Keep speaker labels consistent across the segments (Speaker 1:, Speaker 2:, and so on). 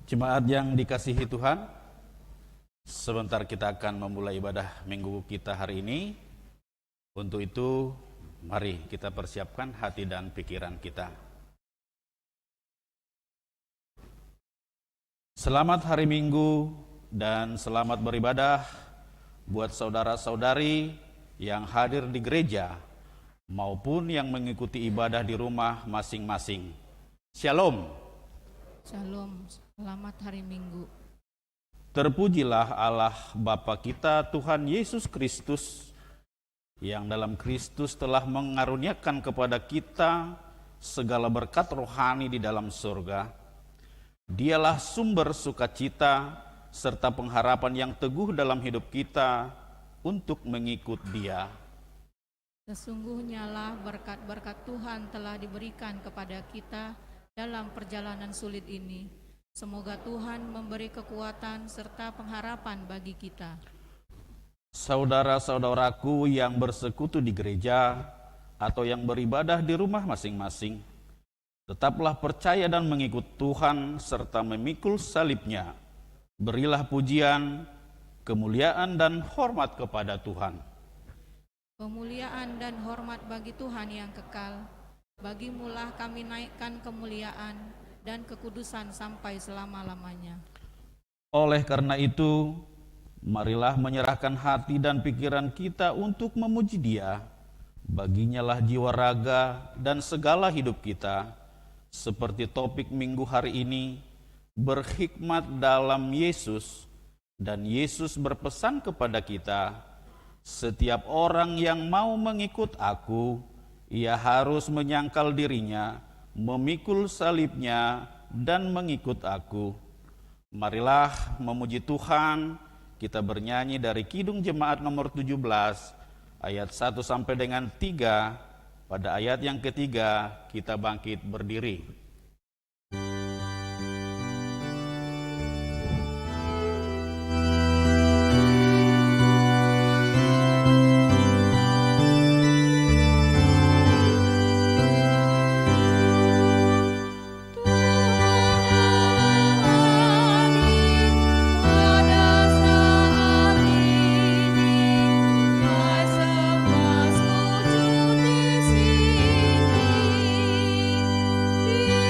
Speaker 1: Jemaat yang dikasihi Tuhan, sebentar kita akan memulai ibadah minggu kita hari ini. Untuk itu, mari kita persiapkan hati dan pikiran kita. Selamat hari Minggu dan selamat beribadah buat saudara-saudari yang hadir di gereja maupun yang mengikuti ibadah di rumah masing-masing. Shalom.
Speaker 2: Shalom, selamat hari Minggu.
Speaker 1: Terpujilah Allah Bapa kita Tuhan Yesus Kristus, yang dalam Kristus telah mengaruniakan kepada kita segala berkat rohani di dalam surga. Dialah sumber sukacita serta pengharapan yang teguh dalam hidup kita untuk mengikut Dia.
Speaker 2: Sesungguhnya lah berkat-berkat Tuhan telah diberikan kepada kita dalam perjalanan sulit ini. Semoga Tuhan memberi kekuatan serta pengharapan bagi kita.
Speaker 1: Saudara-saudaraku yang bersekutu di gereja atau yang beribadah di rumah masing-masing, tetaplah percaya dan mengikut Tuhan serta memikul salibnya. Berilah pujian, kemuliaan dan hormat kepada Tuhan.
Speaker 2: Kemuliaan dan hormat bagi Tuhan yang kekal. Bagimulah kami naikkan kemuliaan dan kekudusan sampai selama-lamanya.
Speaker 1: Oleh karena itu, marilah menyerahkan hati dan pikiran kita untuk memuji Dia. Baginya lah jiwa raga dan segala hidup kita. Seperti topik minggu hari ini, berhikmat dalam Yesus. Dan Yesus berpesan kepada kita, setiap orang yang mau mengikut aku, ia harus menyangkal dirinya, memikul salibnya, dan mengikut aku. Marilah memuji Tuhan. Kita bernyanyi dari Kidung Jemaat nomor 17, ayat 1 sampai dengan 3. Pada ayat yang ketiga, kita bangkit berdiri.
Speaker 3: Di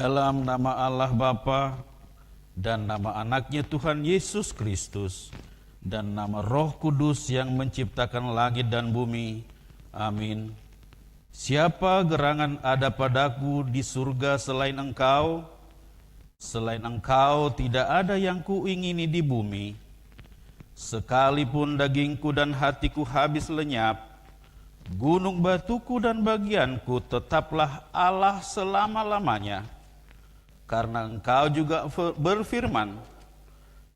Speaker 1: Dalam nama Allah Bapa dan nama anaknya Tuhan Yesus Kristus dan nama Roh Kudus yang menciptakan langit dan bumi. Amin. Siapa gerangan ada padaku di surga selain Engkau? Selain Engkau tidak ada yang kuingini di bumi. Sekalipun dagingku dan hatiku habis lenyap, gunung batuku dan bagianku tetaplah Allah selama-lamanya. Karena Engkau juga berfirman,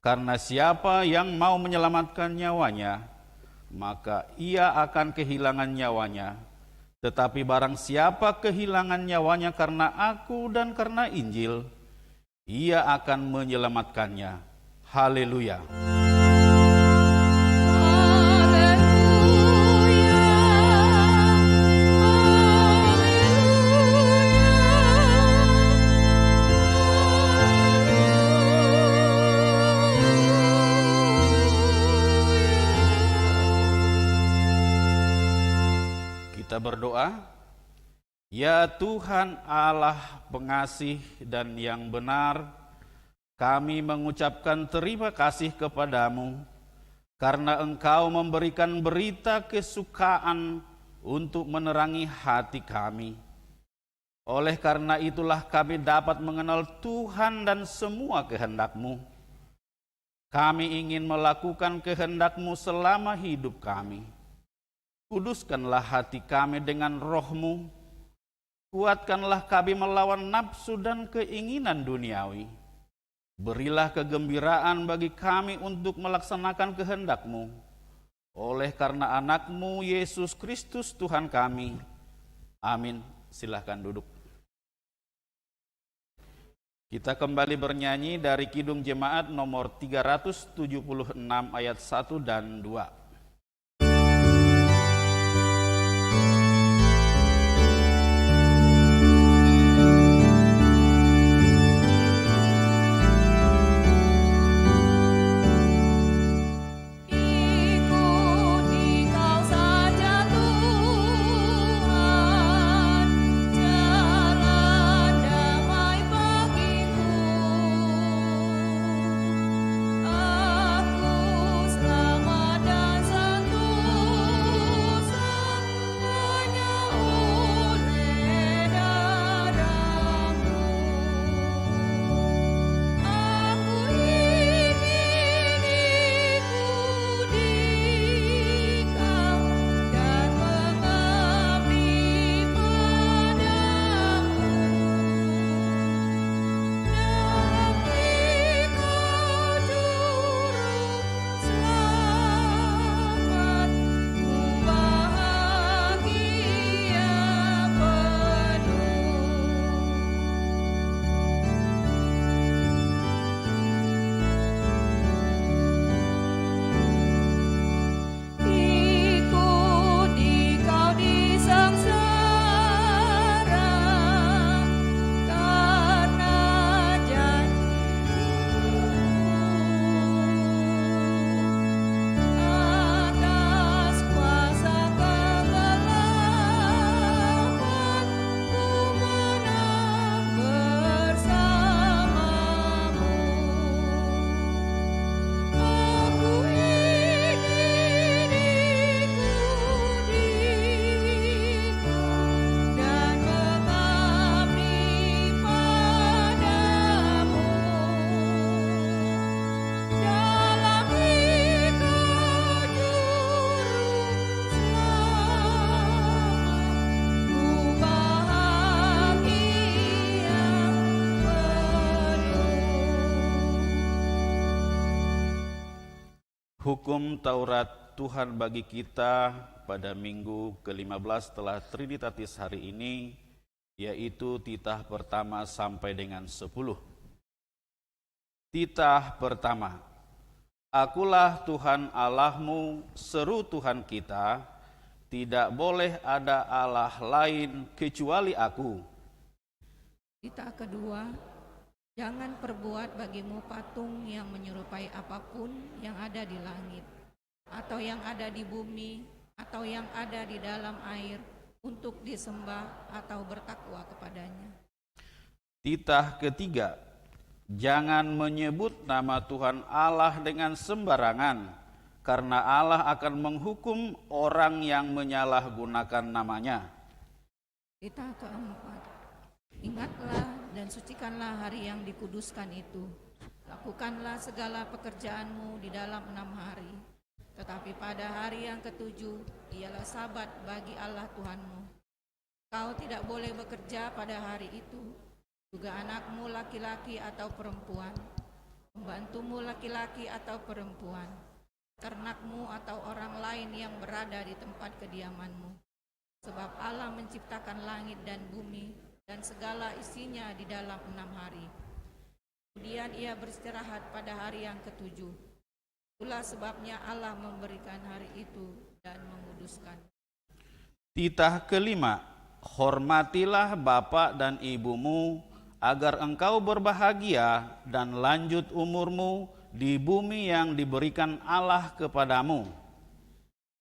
Speaker 1: karena siapa yang mau menyelamatkan nyawanya, maka ia akan kehilangan nyawanya. Tetapi barang siapa kehilangan nyawanya karena aku dan karena Injil, ia akan menyelamatkannya. Haleluya. Kita berdoa. Ya Tuhan Allah pengasih dan yang benar, kami mengucapkan terima kasih kepadamu karena Engkau memberikan berita kesukaan untuk menerangi hati kami. Oleh karena itulah kami dapat mengenal Tuhan dan semua kehendak-Mu. Kami ingin melakukan kehendak-Mu selama hidup kami. Kuduskanlah hati kami dengan Roh-Mu. Kuatkanlah kami melawan nafsu dan keinginan duniawi. Berilah kegembiraan bagi kami untuk melaksanakan kehendak-Mu. Oleh karena anak-Mu Yesus Kristus Tuhan kami. Amin. Silahkan duduk. Kita kembali bernyanyi dari Kidung Jemaat nomor 376 ayat 1 dan 2. Hukum Taurat Tuhan bagi kita pada minggu ke-15 setelah Trinitatis hari ini, yaitu titah pertama sampai dengan 10. Titah pertama, Akulah Tuhan Allahmu, seru Tuhan kita, tidak boleh ada Allah lain kecuali aku.
Speaker 2: Titah kedua, jangan perbuat bagimu patung yang menyerupai apapun yang ada di langit, atau yang ada di bumi, atau yang ada di dalam air, untuk disembah atau bertakwa kepadanya.
Speaker 1: Titah ketiga, jangan menyebut nama Tuhan Allah dengan sembarangan, karena Allah akan menghukum orang yang menyalahgunakan namanya.
Speaker 2: Titah keempat, ingatlah dan sucikanlah hari yang dikuduskan itu. Lakukanlah segala pekerjaanmu di dalam 6 hari. Tetapi pada hari yang ketujuh, ialah sabat bagi Allah Tuhanmu. Kau tidak boleh bekerja pada hari itu, juga anakmu laki-laki atau perempuan, pembantumu laki-laki atau perempuan, ternakmu atau orang lain yang berada di tempat kediamanmu. Sebab Allah menciptakan langit dan bumi dan segala isinya di dalam 6 hari. Kemudian ia beristirahat pada hari yang ketujuh. Itulah sebabnya Allah memberikan hari itu dan menguduskan.
Speaker 1: Titah kelima, hormatilah bapak dan ibumu, agar engkau berbahagia dan lanjut umurmu di bumi yang diberikan Allah kepadamu.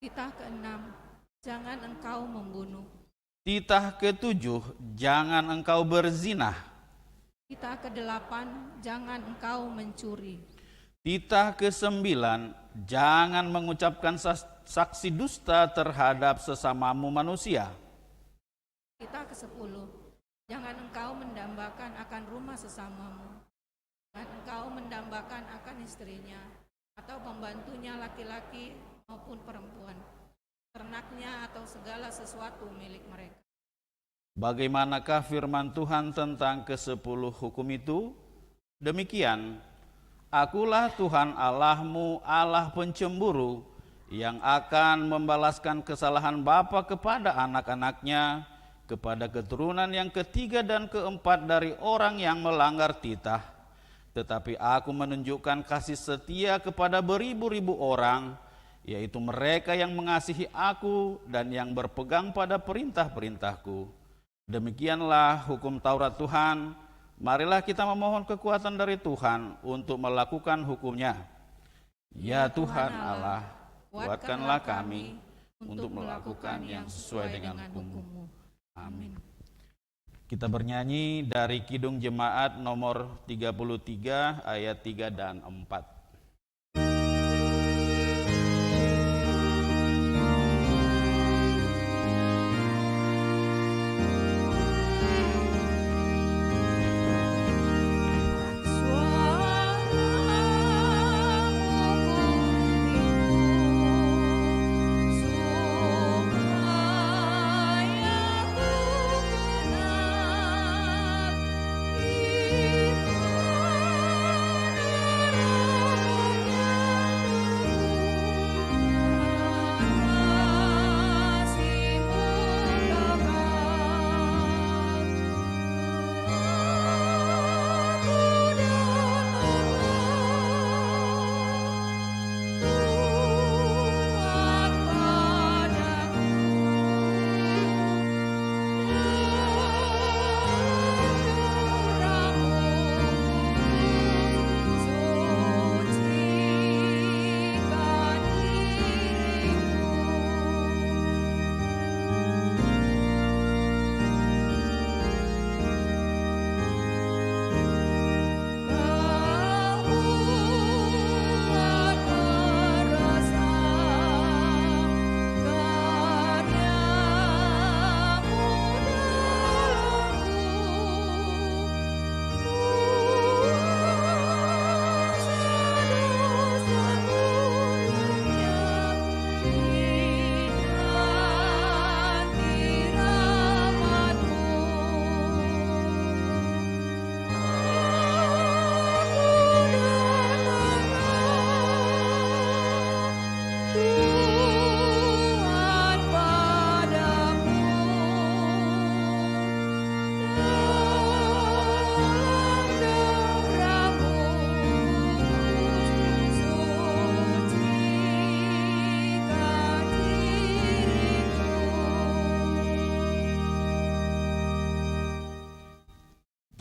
Speaker 2: Titah keenam, jangan engkau membunuh.
Speaker 1: Titah ketujuh, jangan engkau berzinah.
Speaker 2: Titah kedelapan, jangan engkau mencuri.
Speaker 1: Titah kesembilan, jangan mengucapkan saksi dusta terhadap sesamamu manusia.
Speaker 2: Titah ke-10, jangan engkau mendambakan akan rumah sesamamu. Jangan engkau mendambakan akan istrinya, atau pembantunya laki-laki maupun perempuan, ternaknya atau segala sesuatu milik mereka.
Speaker 1: Bagaimanakah firman Tuhan tentang ke-10 hukum itu? Demikian, Akulah Tuhan Allahmu, Allah pencemburu, yang akan membalaskan kesalahan bapa kepada anak-anaknya, kepada keturunan yang ketiga dan keempat dari orang yang melanggar titah. Tetapi aku menunjukkan kasih setia kepada beribu-ribu orang, yaitu mereka yang mengasihi aku dan yang berpegang pada perintah-perintahku. Demikianlah hukum Taurat Tuhan. Marilah kita memohon kekuatan dari Tuhan untuk melakukan hukumnya. Ya Tuhan Allah, kuatkanlah kami untuk melakukan yang sesuai dengan hukum-Mu. Amin. Kita bernyanyi dari Kidung Jemaat nomor 33 ayat 3 dan 4.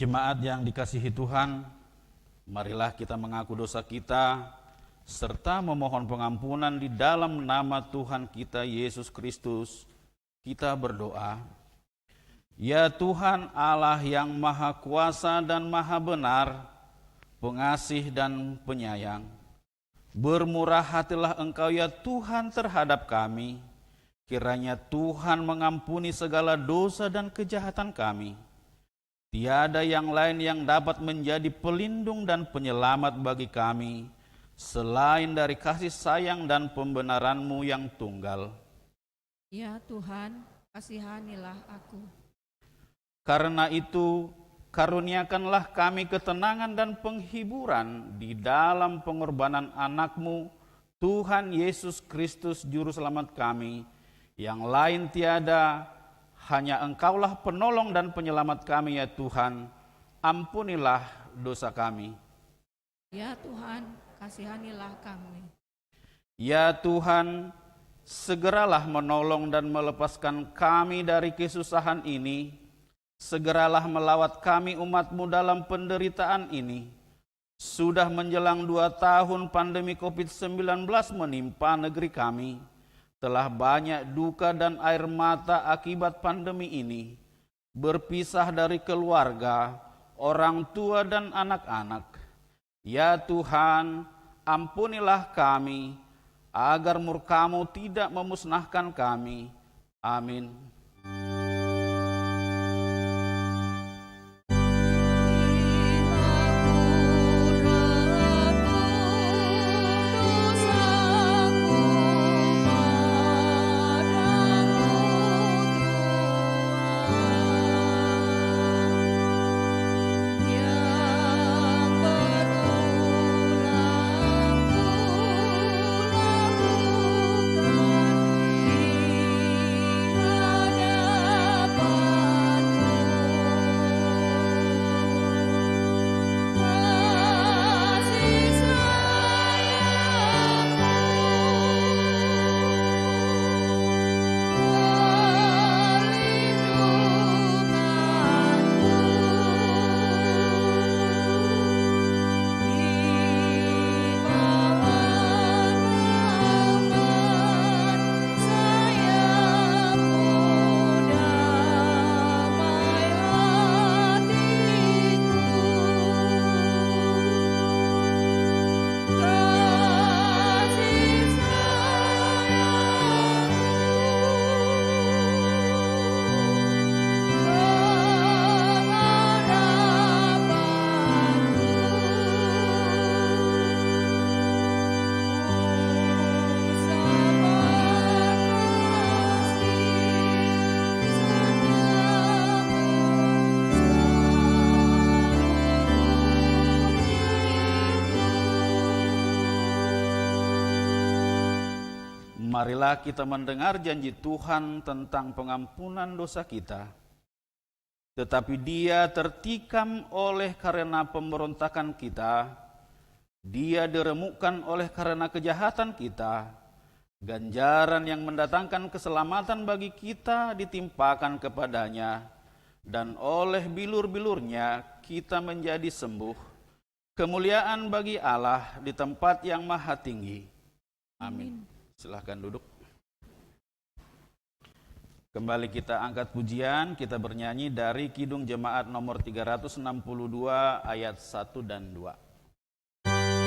Speaker 1: Jemaat yang dikasihi Tuhan, marilah kita mengaku dosa kita, serta memohon pengampunan di dalam nama Tuhan kita Yesus Kristus. Kita berdoa. Ya Tuhan Allah yang maha kuasa dan maha benar, pengasih dan penyayang, bermurah hatilah Engkau ya Tuhan terhadap kami. Kiranya Tuhan mengampuni segala dosa dan kejahatan kami. Tiada yang lain yang dapat menjadi pelindung dan penyelamat bagi kami, selain dari kasih sayang dan pembenaran-Mu yang tunggal.
Speaker 2: Ya Tuhan, kasihanilah aku.
Speaker 1: Karena itu, karuniakanlah kami ketenangan dan penghiburan di dalam pengorbanan anak-Mu, Tuhan Yesus Kristus Juru Selamat kami, yang lain tiada, hanya Engkaulah penolong dan penyelamat kami ya Tuhan, ampunilah dosa kami.
Speaker 2: Ya Tuhan, kasihanilah kami.
Speaker 1: Ya Tuhan, segeralah menolong dan melepaskan kami dari kesusahan ini. Segeralah melawat kami umat-Mu dalam penderitaan ini. Sudah menjelang 2 tahun pandemi COVID-19 menimpa negeri kami. Telah banyak duka dan air mata akibat pandemi ini. Berpisah dari keluarga, orang tua dan anak-anak. Ya Tuhan, ampunilah kami, agar murka-Mu tidak memusnahkan kami. Amin. Marilah kita mendengar janji Tuhan tentang pengampunan dosa kita. Tetapi Dia tertikam oleh karena pemberontakan kita, Dia diremukkan oleh karena kejahatan kita. Ganjaran yang mendatangkan keselamatan bagi kita ditimpakan kepadanya, dan oleh bilur-bilurnya kita menjadi sembuh. Kemuliaan bagi Allah di tempat yang maha tinggi. Amin. Silahkan duduk. Kembali kita angkat pujian, kita bernyanyi dari Kidung Jemaat nomor 362 ayat 1 dan 2.
Speaker 3: Ku merindu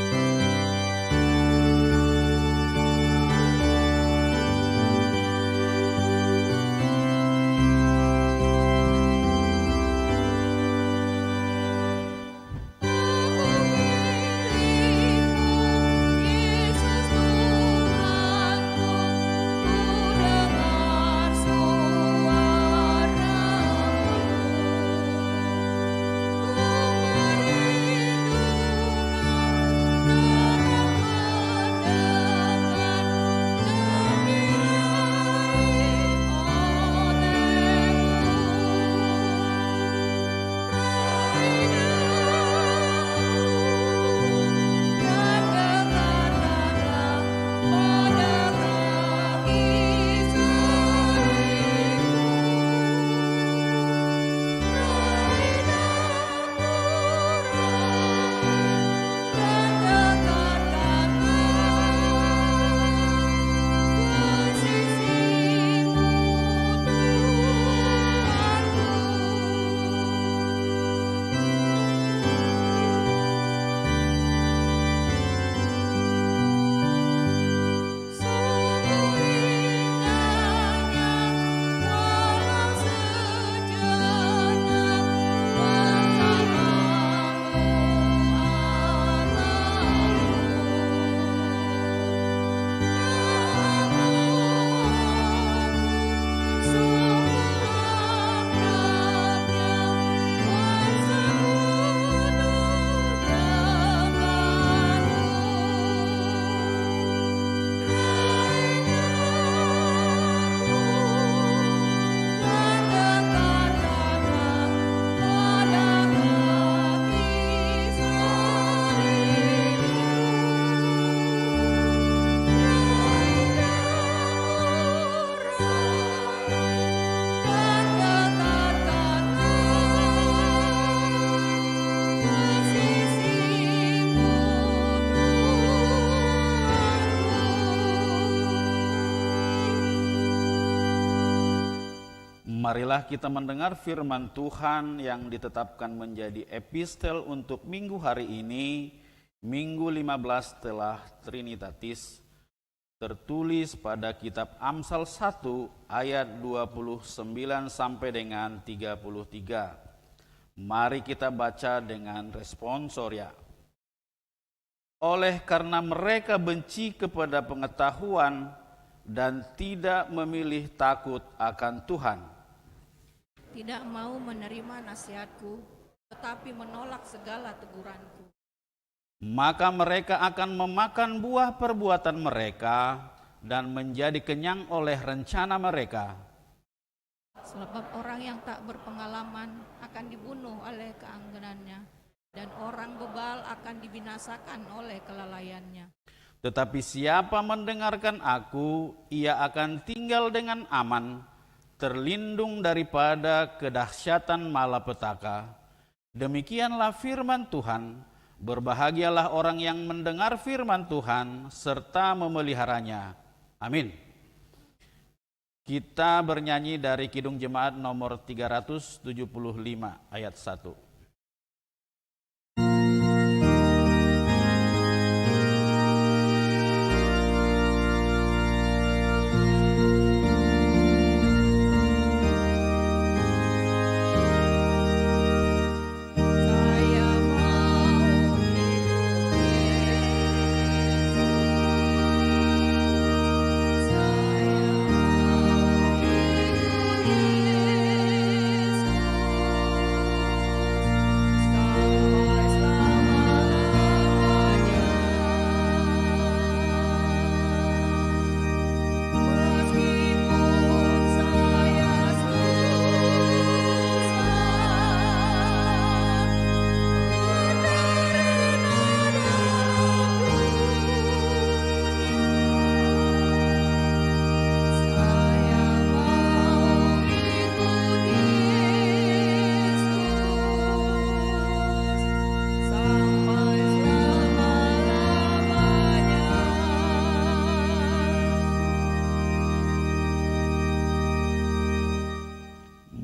Speaker 1: Marilah kita mendengar firman Tuhan yang ditetapkan menjadi epistel untuk minggu hari ini, Minggu 15 setelah Trinitatis, tertulis pada kitab Amsal 1 ayat 29 sampai dengan 33. Mari kita baca dengan responsoria. Oleh karena mereka benci kepada pengetahuan dan tidak memilih takut akan Tuhan,
Speaker 2: tidak mau menerima nasihatku, tetapi menolak segala teguranku,
Speaker 1: maka mereka akan memakan buah perbuatan mereka dan menjadi kenyang oleh rencana mereka.
Speaker 2: Sebab orang yang tak berpengalaman akan dibunuh oleh keanggenannya, dan orang bebal akan dibinasakan oleh kelalaiannya.
Speaker 1: Tetapi siapa mendengarkan aku, ia akan tinggal dengan aman, terlindung daripada kedahsyatan malapetaka. Demikianlah firman Tuhan. Berbahagialah orang yang mendengar firman Tuhan serta memeliharanya. Amin. Kita bernyanyi dari Kidung Jemaat nomor 375 ayat 1.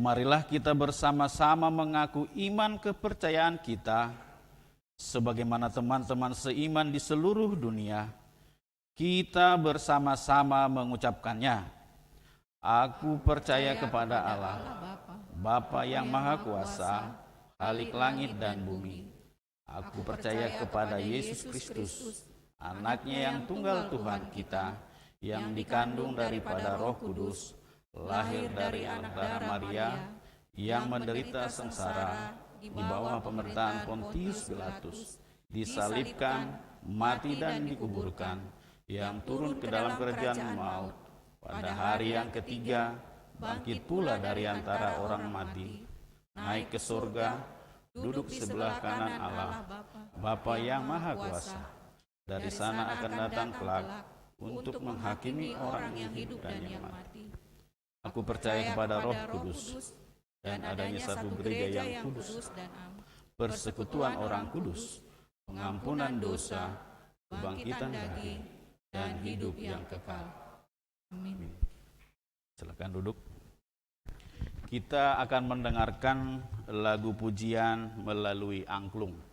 Speaker 1: Marilah kita bersama-sama mengaku iman kepercayaan kita, sebagaimana teman-teman seiman di seluruh dunia. Kita bersama-sama mengucapkannya. Aku percaya kepada Allah, Bapa yang Maha Kuasa, Khalik langit dan bumi. Aku percaya kepada Yesus Kristus, Anaknya yang tunggal Tuhan kita, yang dikandung daripada Roh Kudus, lahir dari anak darah Maria, yang menderita sengsara di bawah pemerintahan Pontius Pilatus, disalibkan, mati dan dikuburkan, yang turun ke dalam kerajaan maut, pada hari yang ketiga bangkit pula dari antara orang mati, naik ke surga, duduk di sebelah kanan Allah, Bapa yang Maha Kuasa. Dari sana akan datang kelak untuk menghakimi orang yang hidup dan yang mati. Aku percaya kepada Roh Kudus dan adanya satu gereja yang kudus, persekutuan orang kudus, pengampunan dosa, kebangkitan dari dan hidup yang kekal. Amin. Silakan duduk. Kita akan mendengarkan lagu pujian melalui angklung.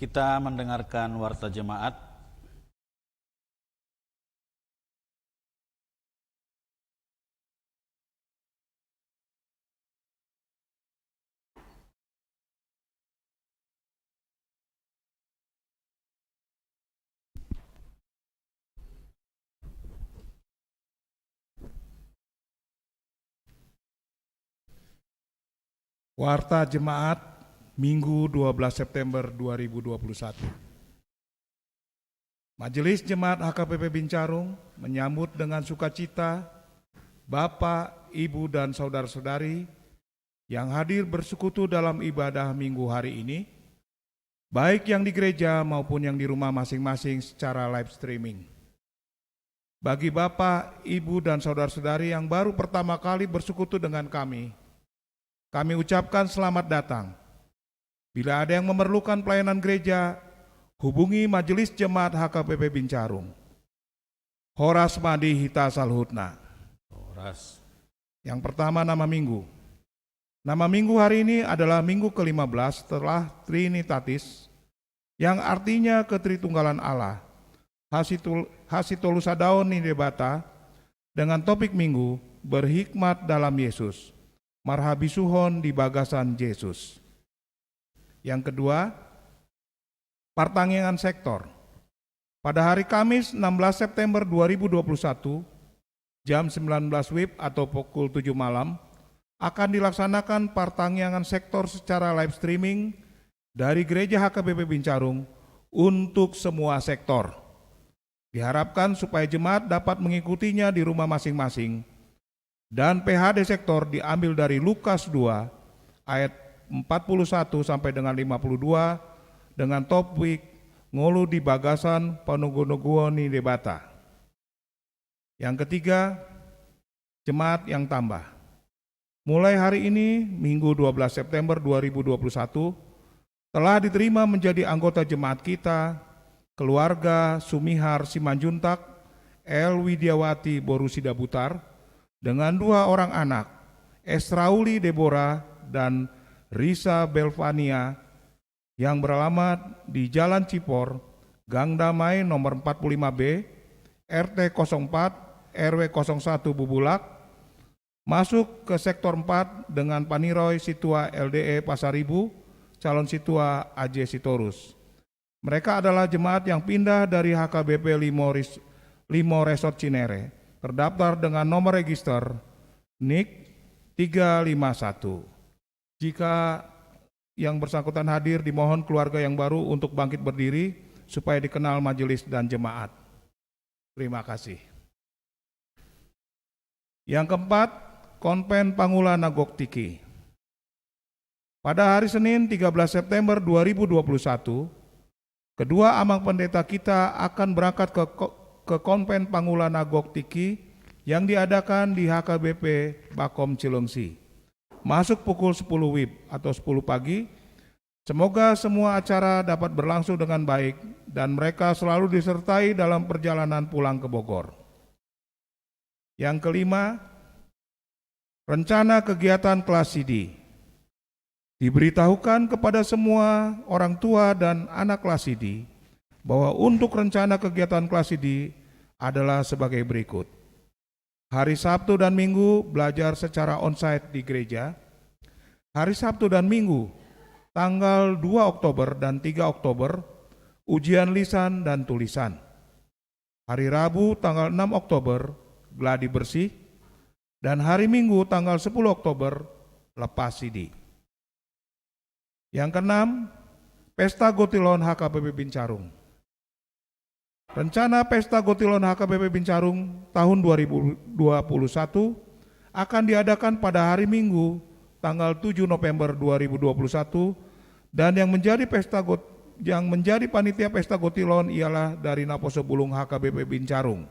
Speaker 1: Kita mendengarkan warta jemaat.
Speaker 3: Warta Jemaat Minggu 12 September 2021. Majelis Jemaat HKBP Bincarung menyambut dengan sukacita Bapak, Ibu, dan saudara-saudari yang hadir bersekutu dalam ibadah Minggu hari ini, baik yang di gereja maupun yang di rumah masing-masing secara live streaming. Bagi Bapak, Ibu, dan saudara-saudari yang baru pertama kali bersekutu dengan kami ucapkan selamat datang. Bila ada yang memerlukan pelayanan gereja, hubungi Majelis Jemaat HKBP Bincarung. Horas Madi Hita Salhutna.
Speaker 1: Horas.
Speaker 3: Yang pertama, nama minggu. Nama minggu hari ini adalah minggu ke-15 setelah Trinitatis, yang artinya ketritunggalan Allah. Hasitolusadon Nidebata, dengan topik minggu, berhikmat dalam Yesus. Marhabisuhon di bagasan Yesus. Yang kedua, pertanggungan sektor. Pada hari Kamis 16 September 2021, jam 19 WIB atau pukul 7 malam, akan dilaksanakan pertanggungan sektor secara live streaming dari Gereja HKBP Bincarung untuk semua sektor. Diharapkan supaya jemaat dapat mengikutinya di rumah masing-masing. Dan PHD sektor diambil dari Lukas 2 ayat 41 sampai dengan 52 dengan topik ngolu di bagasan panugu-nuguoni debata. Yang ketiga, jemaat yang tambah. Mulai hari ini, Minggu 12 September 2021, telah diterima menjadi anggota jemaat kita, keluarga Sumihar Simanjuntak, El Widiawati Borusida Butar, dengan 2 orang anak, Esrauli Deborah dan Risa Belvania, yang beralamat di Jalan Cipor, Gang Damai nomor 45B, RT 04, RW 01 Bubulak, masuk ke sektor 4 dengan Paniroy Situa LDE Pasaribu, calon Situa AJ Sitorus. Mereka adalah jemaat yang pindah dari HKBP Limo Resort Cinere, terdaftar dengan nomor register NIK 351. Jika yang bersangkutan hadir, dimohon keluarga yang baru untuk bangkit berdiri supaya dikenal majelis dan jemaat. Terima kasih. Yang keempat, Konven Pangula Nagok Tiki. Pada hari Senin 13 September 2021, kedua amang pendeta kita akan berangkat ke Konven Pangula Nagok Tiki yang diadakan di HKBP Bakom Cilengsi. Masuk pukul 10 WIB atau 10 pagi. Semoga semua acara dapat berlangsung dengan baik dan mereka selalu disertai dalam perjalanan pulang ke Bogor. Yang kelima, rencana kegiatan kelas CD. Diberitahukan kepada semua orang tua dan anak kelas CD bahwa untuk rencana kegiatan kelas CD adalah sebagai berikut. Hari Sabtu dan Minggu belajar secara onsite di gereja. Hari Sabtu dan Minggu tanggal 2 Oktober dan 3 Oktober ujian lisan dan tulisan. Hari Rabu tanggal 6 Oktober gladi bersih, dan hari Minggu tanggal 10 Oktober lepas CD. Yang keenam, Pesta Gotilon HKBP Bincarung. Rencana Pesta Gotilon HKBP Bincarung tahun 2021 akan diadakan pada hari Minggu tanggal 7 November 2021 dan yang menjadi panitia Pesta Gotilon ialah dari Naposo Bulung HKBP Bincarung.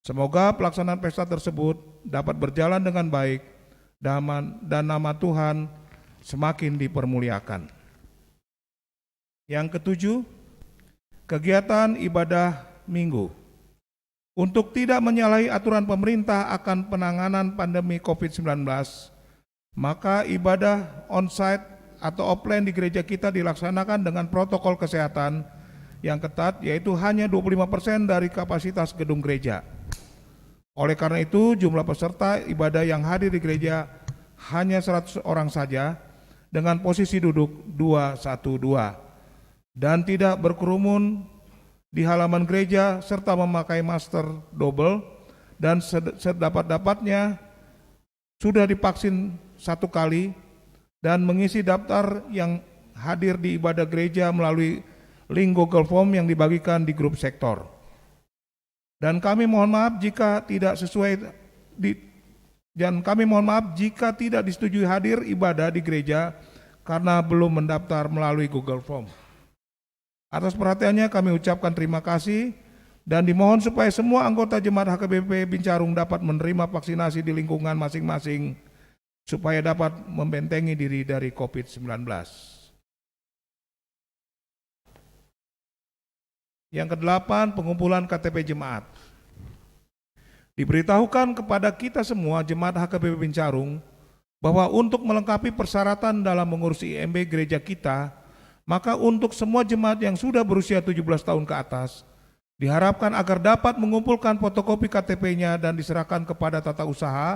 Speaker 3: Semoga pelaksanaan pesta tersebut dapat berjalan dengan baik dan nama Tuhan semakin dipermuliakan. Yang ketujuh, kegiatan ibadah Minggu. Untuk tidak menyalahi aturan pemerintah akan penanganan pandemi COVID-19, maka ibadah onsite atau offline di gereja kita dilaksanakan dengan protokol kesehatan yang ketat, yaitu hanya 25% dari kapasitas gedung gereja. Oleh karena itu, jumlah peserta ibadah yang hadir di gereja hanya 100 orang saja dengan posisi duduk 2-1-2 dan tidak berkerumun di halaman gereja serta memakai masker double dan sedapat-dapatnya sudah divaksin 1 kali dan mengisi daftar yang hadir di ibadah gereja melalui link Google Form yang dibagikan di grup sektor. Dan kami mohon maaf jika tidak disetujui hadir ibadah di gereja karena belum mendaftar melalui Google Form. Atas perhatiannya kami ucapkan terima kasih dan dimohon supaya semua anggota jemaat HKBP Bincarung dapat menerima vaksinasi di lingkungan masing-masing supaya dapat membentengi diri dari COVID-19. Yang ke-8, pengumpulan KTP jemaat. Diberitahukan kepada kita semua jemaat HKBP Bincarung bahwa untuk melengkapi persyaratan dalam mengurus IMB gereja kita, maka untuk semua jemaat yang sudah berusia 17 tahun ke atas, diharapkan agar dapat mengumpulkan fotokopi KTP-nya dan diserahkan kepada tata usaha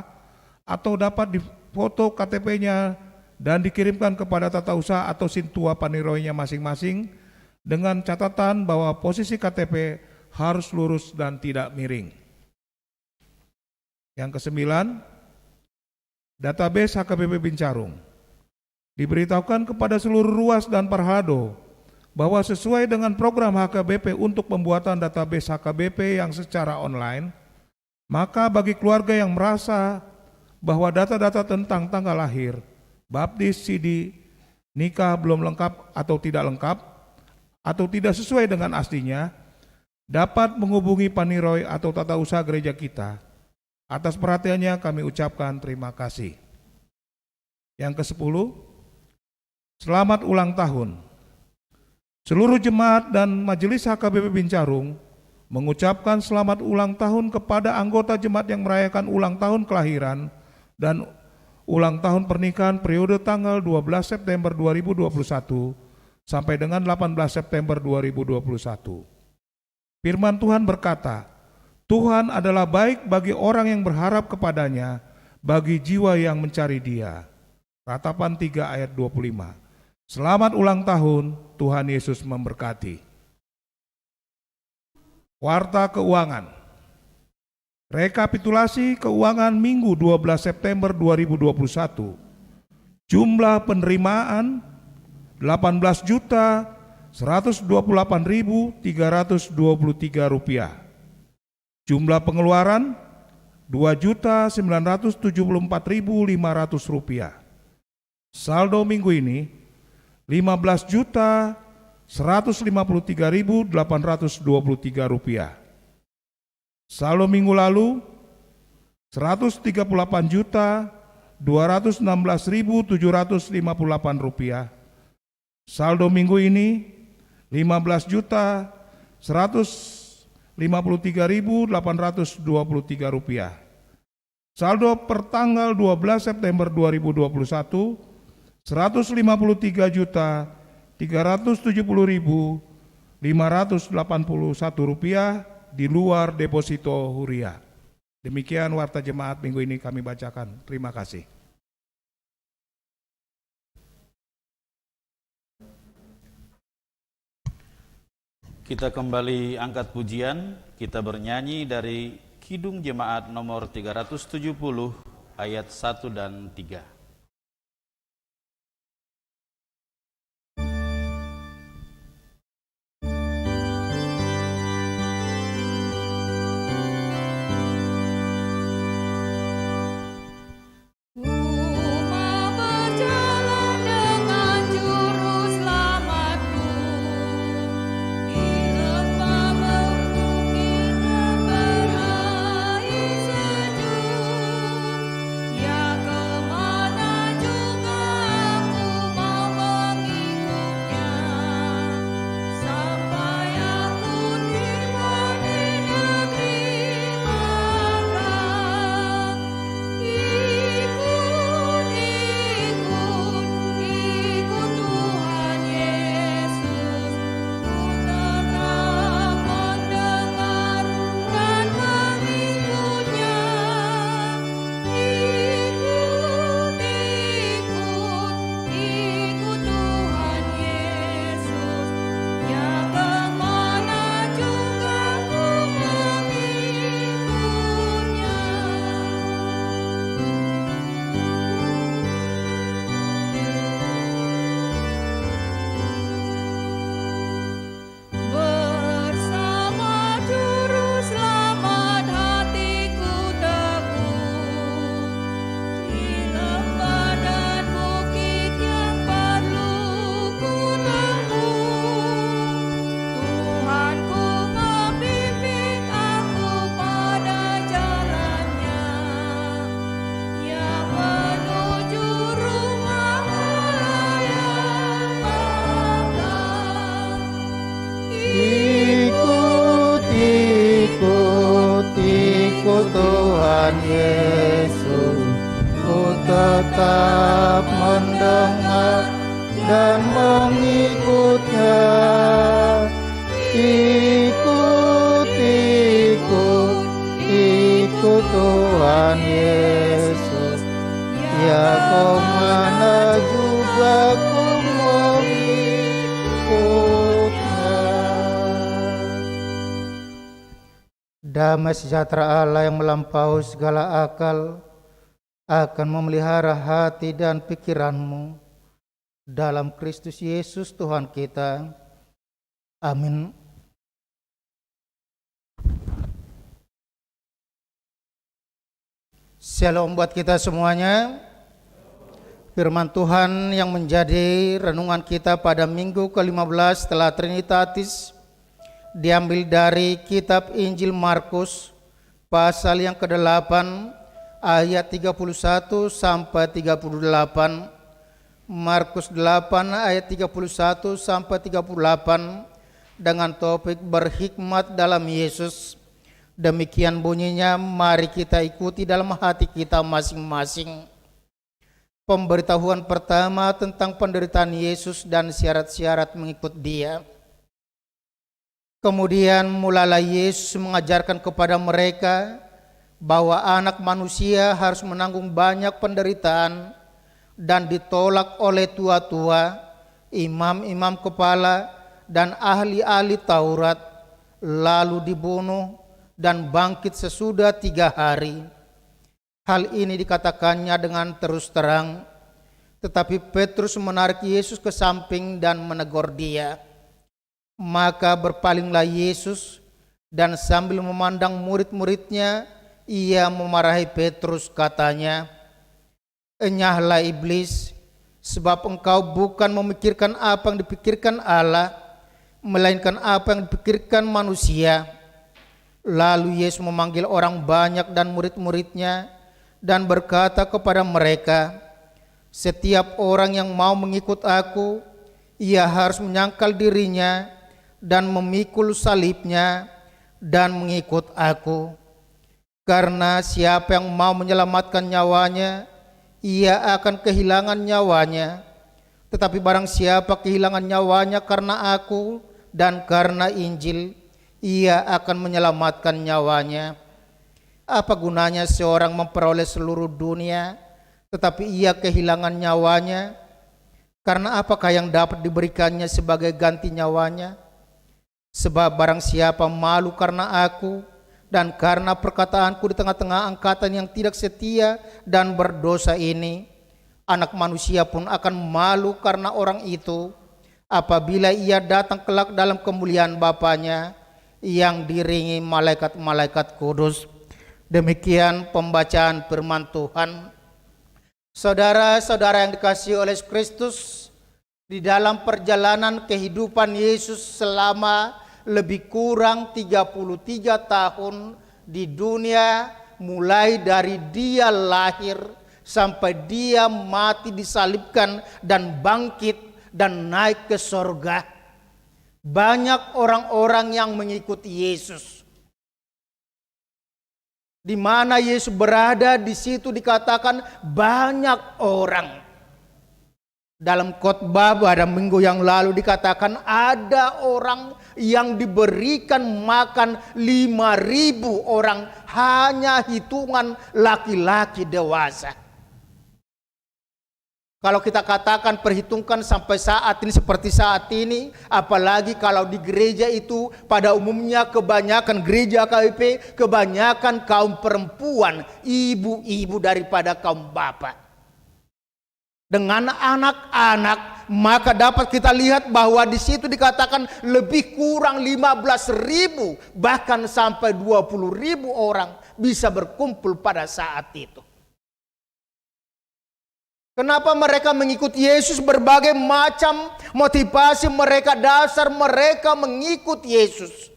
Speaker 3: atau dapat difoto KTP-nya dan dikirimkan kepada tata usaha atau sintua paniroinya masing-masing dengan catatan bahwa posisi KTP harus lurus dan tidak miring. Yang ke-9, database HKBP Bincarung. Diberitahukan kepada seluruh ruas dan parhado bahwa sesuai dengan program HKBP untuk pembuatan database HKBP yang secara online, maka bagi keluarga yang merasa bahwa data-data tentang tanggal lahir, baptis, CD, nikah belum lengkap atau tidak lengkap, atau tidak sesuai dengan aslinya, dapat menghubungi paniroi atau tata usaha gereja kita. Atas perhatiannya kami ucapkan terima kasih. Yang ke-10, selamat ulang tahun. Seluruh jemaat dan majelis HKBP Bincarung mengucapkan selamat ulang tahun kepada anggota jemaat yang merayakan ulang tahun kelahiran dan ulang tahun pernikahan periode tanggal 12 September 2021 sampai dengan 18 September 2021. Firman Tuhan berkata, Tuhan adalah baik bagi orang yang berharap kepadanya, bagi jiwa yang mencari Dia. Ratapan 3 ayat 25. Selamat ulang tahun, Tuhan Yesus memberkati. Warta keuangan. Rekapitulasi keuangan Minggu 12 September 2021. Jumlah penerimaan 18.128.323 rupiah. Jumlah pengeluaran 2.974.500 rupiah. Saldo minggu ini 15.153.823 rupiah. Saldo minggu lalu 138.216.758 rupiah. Saldo minggu ini 15.153.823 rupiah. Saldo per tanggal 12 September 2021 153.370.581 rupiah di luar deposito Huria. Demikian warta jemaat minggu ini kami bacakan. Terima kasih.
Speaker 1: Kita kembali angkat pujian, kita bernyanyi dari Kidung Jemaat nomor 370 ayat 1 dan 3.
Speaker 4: Ya kematian Tuhan Yesus, ku tetap mendengar dan mengikutnya. Ikut Tuhan Yesus, ya kemana juga ku mengikutnya. Damai sejahtera Allah yang melampaui segala akal akan memelihara hati dan pikiranmu dalam Kristus Yesus Tuhan kita. Amin. Shalom buat kita semuanya. Firman Tuhan yang menjadi renungan kita pada minggu ke-15 setelah Trinitatis diambil dari kitab Injil Markus pasal yang ke-8 ayat 31 sampai 38. Markus 8 ayat 31 sampai 38 dengan topik berhikmat dalam Yesus. Demikian bunyinya, mari kita ikuti dalam hati kita masing-masing. Pemberitahuan pertama tentang penderitaan Yesus dan syarat-syarat mengikut Dia. Kemudian mulailah Yesus mengajarkan kepada mereka bahwa anak manusia harus menanggung banyak penderitaan dan ditolak oleh tua-tua, imam-imam kepala, dan ahli-ahli Taurat, lalu dibunuh dan bangkit sesudah 3 hari. Hal ini dikatakannya dengan terus terang, tetapi Petrus menarik Yesus ke samping dan menegur dia. Maka berpalinglah Yesus dan sambil memandang murid-muridnya, ia memarahi Petrus, katanya, "Enyahlah iblis, sebab engkau bukan memikirkan apa yang dipikirkan Allah, melainkan apa yang dipikirkan manusia." Lalu Yesus memanggil orang banyak dan murid-muridnya dan berkata kepada mereka, "Setiap orang yang mau mengikut aku, ia harus menyangkal dirinya dan memikul salibnya dan mengikut aku. Karena siapa yang mau menyelamatkan nyawanya, ia akan kehilangan nyawanya. Tetapi barang siapa kehilangan nyawanya karena aku dan karena Injil, ia akan menyelamatkan nyawanya. Apa gunanya seorang memperoleh seluruh dunia, tetapi ia kehilangan nyawanya? Karena apakah yang dapat diberikannya sebagai ganti nyawanya? Sebab barang siapa malu karena aku dan karena perkataanku di tengah-tengah angkatan yang tidak setia dan berdosa ini, anak manusia pun akan malu karena orang itu apabila ia datang kelak dalam kemuliaan Bapanya yang diiringi malaikat-malaikat kudus." Demikian pembacaan firman Tuhan. Saudara-saudara yang dikasihi oleh Kristus, di dalam perjalanan kehidupan Yesus selama lebih kurang 33 tahun di dunia, mulai dari dia lahir sampai dia mati disalibkan dan bangkit dan naik ke sorga, banyak orang-orang yang mengikuti Yesus. Di mana Yesus berada, di situ dikatakan banyak orang. Dalam khotbah pada minggu yang lalu dikatakan ada orang yang diberikan makan 5.000 orang, hanya hitungan laki-laki dewasa. Kalau kita katakan perhitungkan sampai saat ini seperti saat ini, apalagi kalau di gereja itu pada umumnya kebanyakan gereja KWP, kebanyakan kaum perempuan, ibu-ibu daripada kaum bapak. Dengan anak-anak, maka dapat kita lihat bahwa di situ dikatakan lebih kurang 15.000 bahkan sampai 20.000 orang bisa berkumpul pada saat itu. Kenapa mereka mengikuti Yesus? Berbagai macam motivasi mereka, dasar mereka mengikuti Yesus.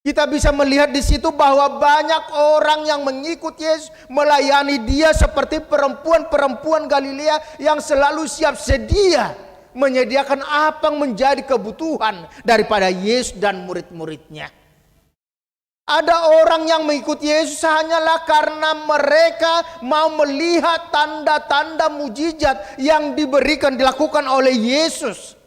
Speaker 4: Kita bisa melihat di situ bahwa banyak orang yang mengikuti Yesus, melayani Dia seperti perempuan-perempuan Galilea yang selalu siap sedia menyediakan apa yang menjadi kebutuhan daripada Yesus dan murid-muridnya. Ada orang yang mengikuti Yesus hanyalah karena mereka mau melihat tanda-tanda mujizat yang dilakukan oleh Yesus.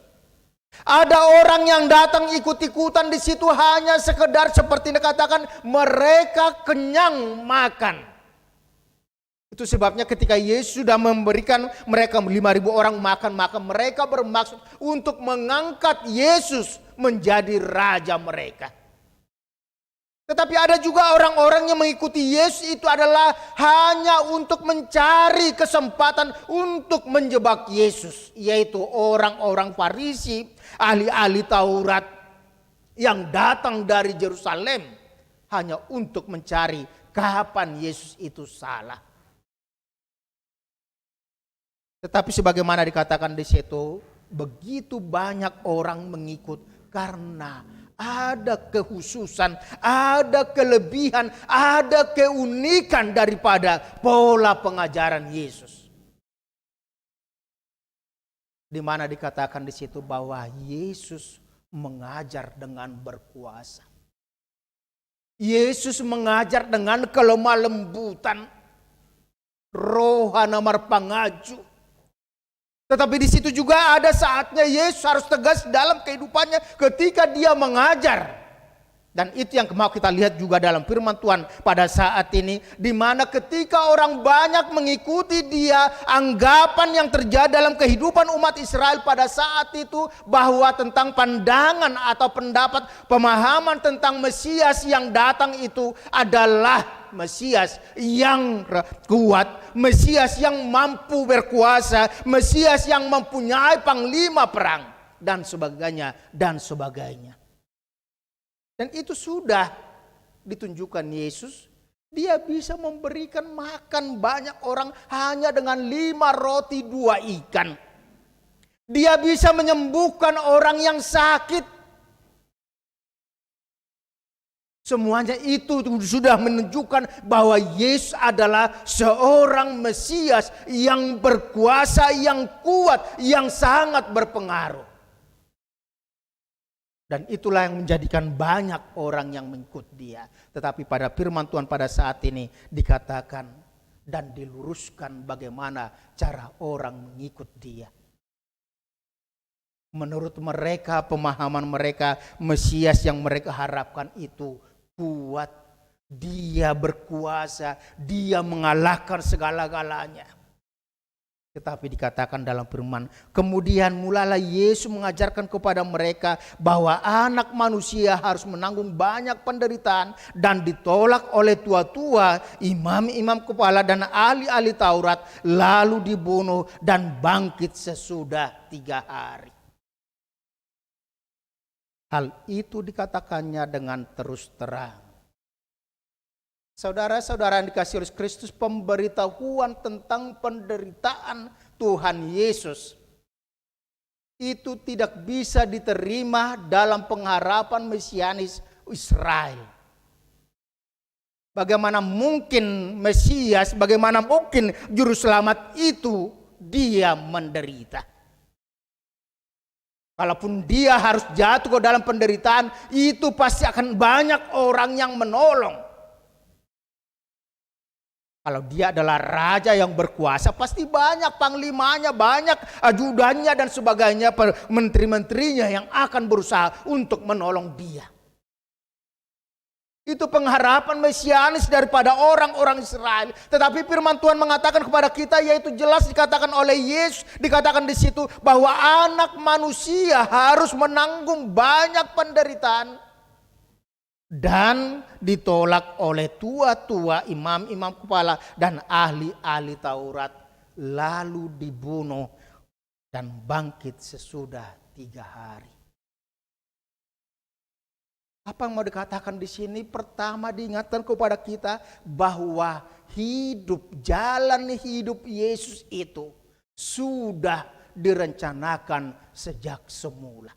Speaker 4: Ada orang yang datang ikut-ikutan di situ hanya sekedar seperti dikatakan mereka kenyang makan. Itu sebabnya ketika Yesus sudah memberikan mereka 5.000 orang makan, maka mereka bermaksud untuk mengangkat Yesus menjadi raja mereka. Tetapi ada juga orang-orang yang mengikuti Yesus itu adalah hanya untuk mencari kesempatan untuk menjebak Yesus. Yaitu orang-orang Farisi, ahli-ahli Taurat yang datang dari Yerusalem hanya untuk mencari kapan Yesus itu salah. Tetapi sebagaimana dikatakan di situ, begitu banyak orang mengikut karena ada kekhususan, ada kelebihan, ada keunikan daripada pola pengajaran Yesus. Di mana dikatakan di situ bahwa Yesus mengajar dengan berkuasa. Yesus mengajar dengan kelemah lembutan, rohana marpangaju. Tetapi di situ juga ada saatnya Yesus harus tegas dalam kehidupannya ketika dia mengajar. Dan itu yang mau kita lihat juga dalam firman Tuhan pada saat ini. Di mana ketika orang banyak mengikuti dia, anggapan yang terjadi dalam kehidupan umat Israel pada saat itu bahwa tentang pandangan atau pendapat pemahaman tentang Mesias yang datang itu adalah Mesias yang kuat, Mesias yang mampu berkuasa, Mesias yang mempunyai panglima perang dan sebagainya dan sebagainya. Dan itu sudah ditunjukkan Yesus. Dia bisa memberikan makan banyak orang hanya dengan 5 roti 2 ikan. Dia bisa menyembuhkan orang yang sakit. Semuanya itu sudah menunjukkan bahwa Yesus adalah seorang Mesias yang berkuasa, yang kuat, yang sangat berpengaruh. Dan itulah yang menjadikan banyak orang yang mengikut dia. Tetapi pada firman Tuhan pada saat ini dikatakan dan diluruskan bagaimana cara orang mengikut dia. Menurut mereka, pemahaman mereka, Mesias yang mereka harapkan itu kuat. Dia berkuasa, dia mengalahkan segala-galanya. Tetapi dikatakan dalam firman, kemudian mulalah Yesus mengajarkan kepada mereka bahwa anak manusia harus menanggung banyak penderitaan dan ditolak oleh tua-tua, imam-imam kepala dan ahli-ahli Taurat, lalu dibunuh dan bangkit sesudah 3 hari. Hal itu dikatakannya dengan terus terang. Saudara-saudara yang dikasihi oleh Kristus, pemberitahuan tentang penderitaan Tuhan Yesus itu tidak bisa diterima dalam pengharapan mesianis Israel. Bagaimana mungkin Mesias, bagaimana mungkin juru selamat itu dia menderita? Kalaupun dia harus jatuh ke dalam penderitaan, itu pasti akan banyak orang yang menolong. Kalau dia adalah raja yang berkuasa, pasti banyak panglimanya, banyak ajudannya dan sebagainya, menteri-menterinya yang akan berusaha untuk menolong dia. Itu pengharapan mesianis daripada orang-orang Israel. Tetapi firman Tuhan mengatakan kepada kita, yaitu jelas dikatakan oleh Yesus, dikatakan di situ bahwa anak manusia harus menanggung banyak penderitaan dan ditolak oleh tua-tua, imam-imam kepala dan ahli-ahli Taurat, lalu dibunuh dan bangkit sesudah 3 hari. Apa yang mau dikatakan di sini? Pertama, diingatkan kepada kita bahwa jalan hidup Yesus itu sudah direncanakan sejak semula.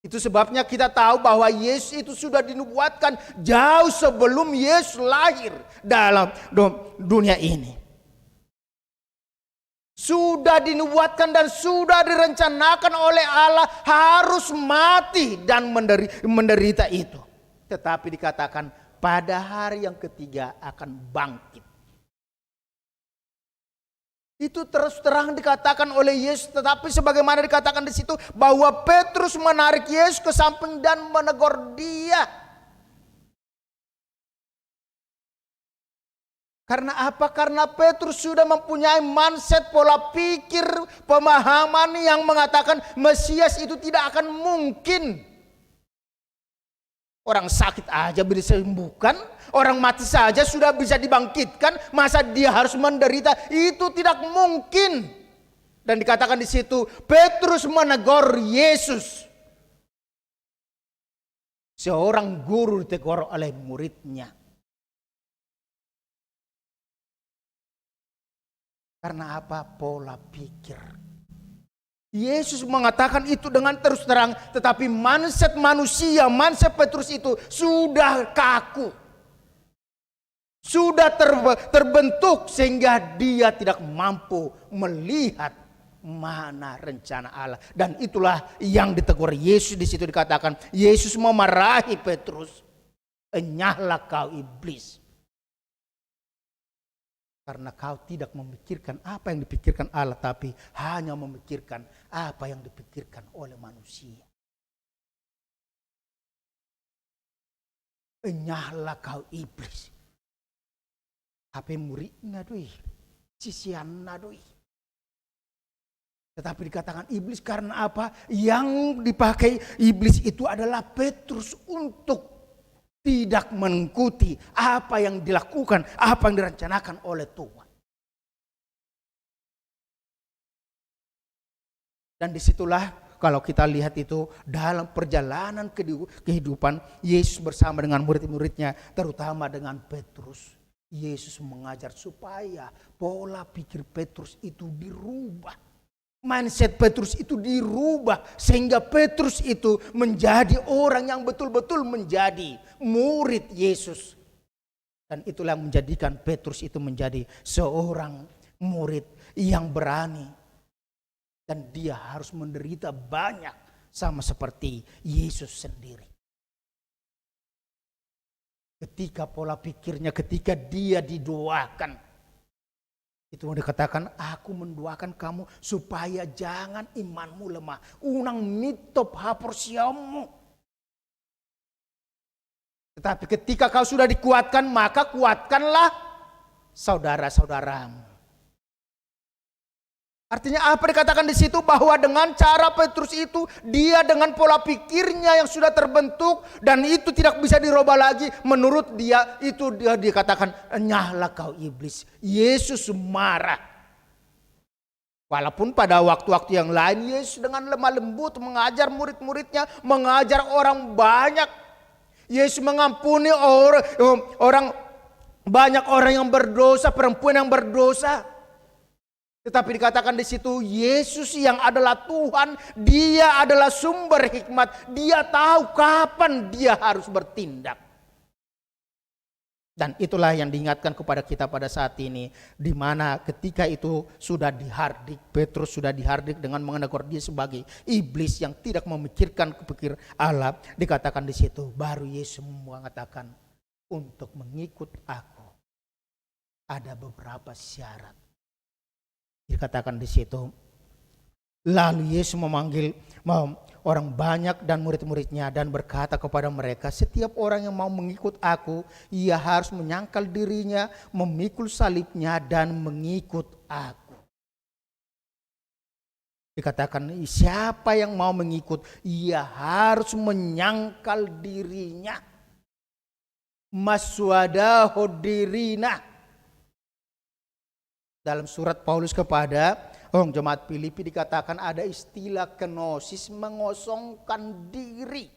Speaker 4: Itu sebabnya kita tahu bahwa Yesus itu sudah dinubuatkan jauh sebelum Yesus lahir dalam dunia ini. Sudah dinubuatkan dan sudah direncanakan oleh Allah harus mati dan menderita itu. tetapi dikatakan pada hari yang ketiga akan bangkit. Itu terus terang dikatakan oleh Yesus, tetapi sebagaimana dikatakan di situ bahwa Petrus menarik Yesus ke samping dan menegur dia. Karena apa? Karena Petrus sudah mempunyai mindset, pola pikir, pemahaman yang mengatakan Mesias itu tidak akan mungkin. Orang sakit aja bisa disembuhkan, orang mati saja sudah bisa dibangkitkan, masa dia harus menderita? Itu tidak mungkin. Dan dikatakan di situ Petrus menegur Yesus. Seorang guru ditegur oleh muridnya. Karena apa? Pola pikir. Yesus mengatakan itu dengan terus terang, tetapi mindset manusia, mindset Petrus itu sudah kaku. Sudah terbentuk sehingga dia tidak mampu melihat mana rencana Allah. Dan itulah yang ditegur Yesus di situ, dikatakan Yesus memarahi Petrus. Enyahlah kau iblis. Karena kau tidak memikirkan apa yang dipikirkan Allah, tapi hanya memikirkan apa yang dipikirkan oleh manusia. Enyahlah kau iblis. Apa muridnya doi, sisianna doi. Tetapi dikatakan iblis karena apa? Yang dipakai iblis itu adalah Petrus untuk tidak mengikuti apa yang dilakukan, apa yang direncanakan oleh Tuhan. Dan disitulah kalau kita lihat itu dalam perjalanan kehidupan Yesus bersama dengan murid-muridnya, terutama dengan Petrus. Yesus mengajar supaya pola pikir Petrus itu dirubah. Mindset Petrus itu dirubah sehingga Petrus itu menjadi orang yang betul-betul menjadi murid Yesus. Dan itulah yang menjadikan Petrus itu menjadi seorang murid yang berani. Dan dia harus menderita banyak sama seperti Yesus sendiri. Ketika pola pikirnya, ketika dia didoakan, itu dikatakan aku mendoakan kamu supaya jangan imanmu lemah. Unang mitop haporsiamu. Tetapi ketika kau sudah dikuatkan, maka kuatkanlah saudara-saudaramu. Artinya apa dikatakan di situ? Bahwa dengan cara Petrus itu, dia dengan pola pikirnya yang sudah terbentuk dan itu tidak bisa dirubah lagi. Menurut dia itu dia dikatakan enyahlah kau iblis. Yesus marah. Walaupun pada waktu-waktu yang lain Yesus dengan lemah lembut mengajar murid-muridnya, mengajar orang banyak. Yesus mengampuni banyak orang yang berdosa, perempuan yang berdosa. Tetapi dikatakan di situ Yesus yang adalah Tuhan, dia adalah sumber hikmat, dia tahu kapan dia harus bertindak. Dan itulah yang diingatkan kepada kita pada saat ini, di mana ketika itu sudah dihardik, Petrus sudah dihardik dengan menegur dia sebagai iblis yang tidak memikirkan kepikir Allah. Dikatakan di situ, baru Yesus mengatakan untuk mengikut aku ada beberapa syarat. Dikatakan di situ, lalu Yesus memanggil orang banyak dan murid-muridnya dan berkata kepada mereka, setiap orang yang mau mengikut aku, ia harus menyangkal dirinya, memikul salibnya dan mengikut aku. Dikatakan siapa yang mau mengikut, ia harus menyangkal dirinya. Maswadahu dirina. Dalam surat Paulus kepada orang jemaat Filipi dikatakan ada istilah kenosis, mengosongkan diri.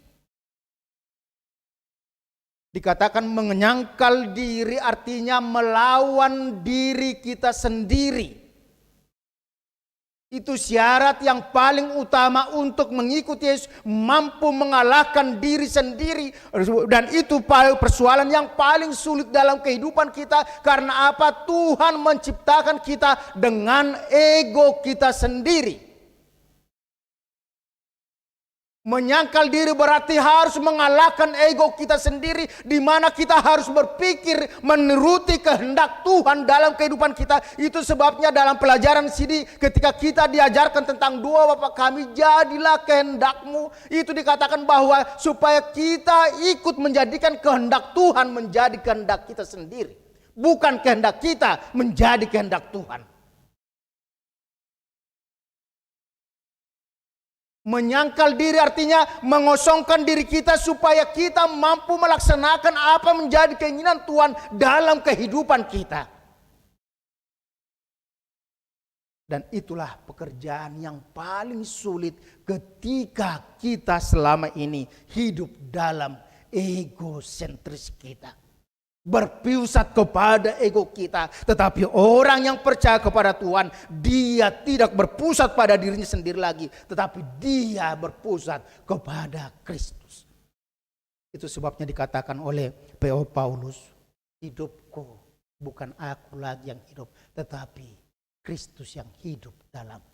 Speaker 4: Dikatakan menyangkal diri artinya melawan diri kita sendiri. Itu syarat yang paling utama untuk mengikuti Yesus, mampu mengalahkan diri sendiri. Dan itu persoalan yang paling sulit dalam kehidupan kita. Karena apa? Tuhan menciptakan kita dengan ego kita sendiri. Menyangkal diri berarti harus mengalahkan ego kita sendiri, di mana kita harus berpikir menuruti kehendak Tuhan dalam kehidupan kita. Itu sebabnya dalam pelajaran sini ketika kita diajarkan tentang doa Bapa kami, jadilah kehendak-Mu, itu dikatakan bahwa supaya kita ikut menjadikan kehendak Tuhan menjadi kehendak kita sendiri, bukan kehendak kita menjadi kehendak Tuhan. Menyangkal diri artinya mengosongkan diri kita supaya kita mampu melaksanakan apa menjadi keinginan Tuhan dalam kehidupan kita. Dan itulah pekerjaan yang paling sulit ketika kita selama ini hidup dalam egosentris kita. Berpusat kepada ego kita. Tetapi orang yang percaya kepada Tuhan, dia tidak berpusat pada dirinya sendiri lagi, tetapi dia berpusat kepada Kristus. Itu sebabnya dikatakan oleh P.O. Paulus, hidupku bukan aku lagi yang hidup, tetapi Kristus yang hidup dalamku.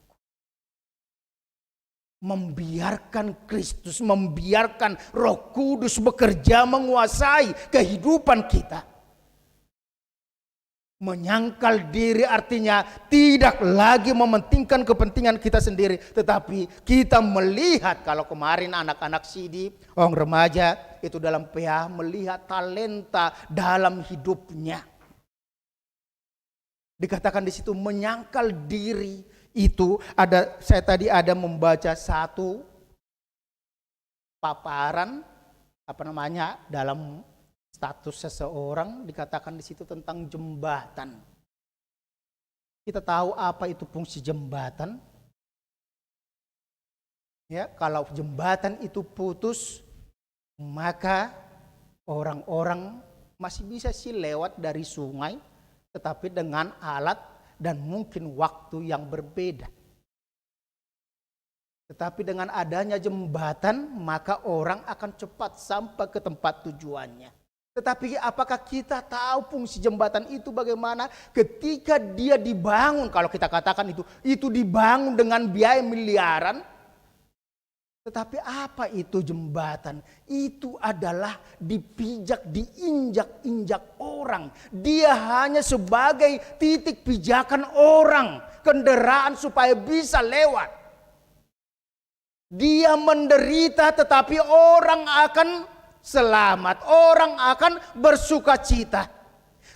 Speaker 4: Membiarkan Kristus, membiarkan Roh Kudus bekerja menguasai kehidupan kita. Menyangkal diri artinya tidak lagi mementingkan kepentingan kita sendiri, tetapi kita melihat, kalau kemarin anak-anak sidi, orang remaja itu dalam PA melihat talenta dalam hidupnya. Dikatakan di situ menyangkal diri. Itu ada, saya tadi ada membaca satu paparan dalam status seseorang, dikatakan di situ tentang jembatan. Kita tahu apa itu fungsi jembatan? Ya, kalau jembatan itu putus, maka orang-orang masih bisa sih lewat dari sungai, tetapi dengan alat dan mungkin waktu yang berbeda. Tetapi dengan adanya jembatan, maka orang akan cepat sampai ke tempat tujuannya. Tetapi apakah kita tahu fungsi jembatan itu bagaimana? Ketika dia dibangun, kalau kita katakan itu dibangun dengan biaya miliaran. Tetapi apa itu jembatan? Itu adalah dipijak, diinjak-injak orang. Dia hanya sebagai titik pijakan orang, kendaraan supaya bisa lewat. Dia menderita tetapi orang akan selamat, orang akan bersuka cita.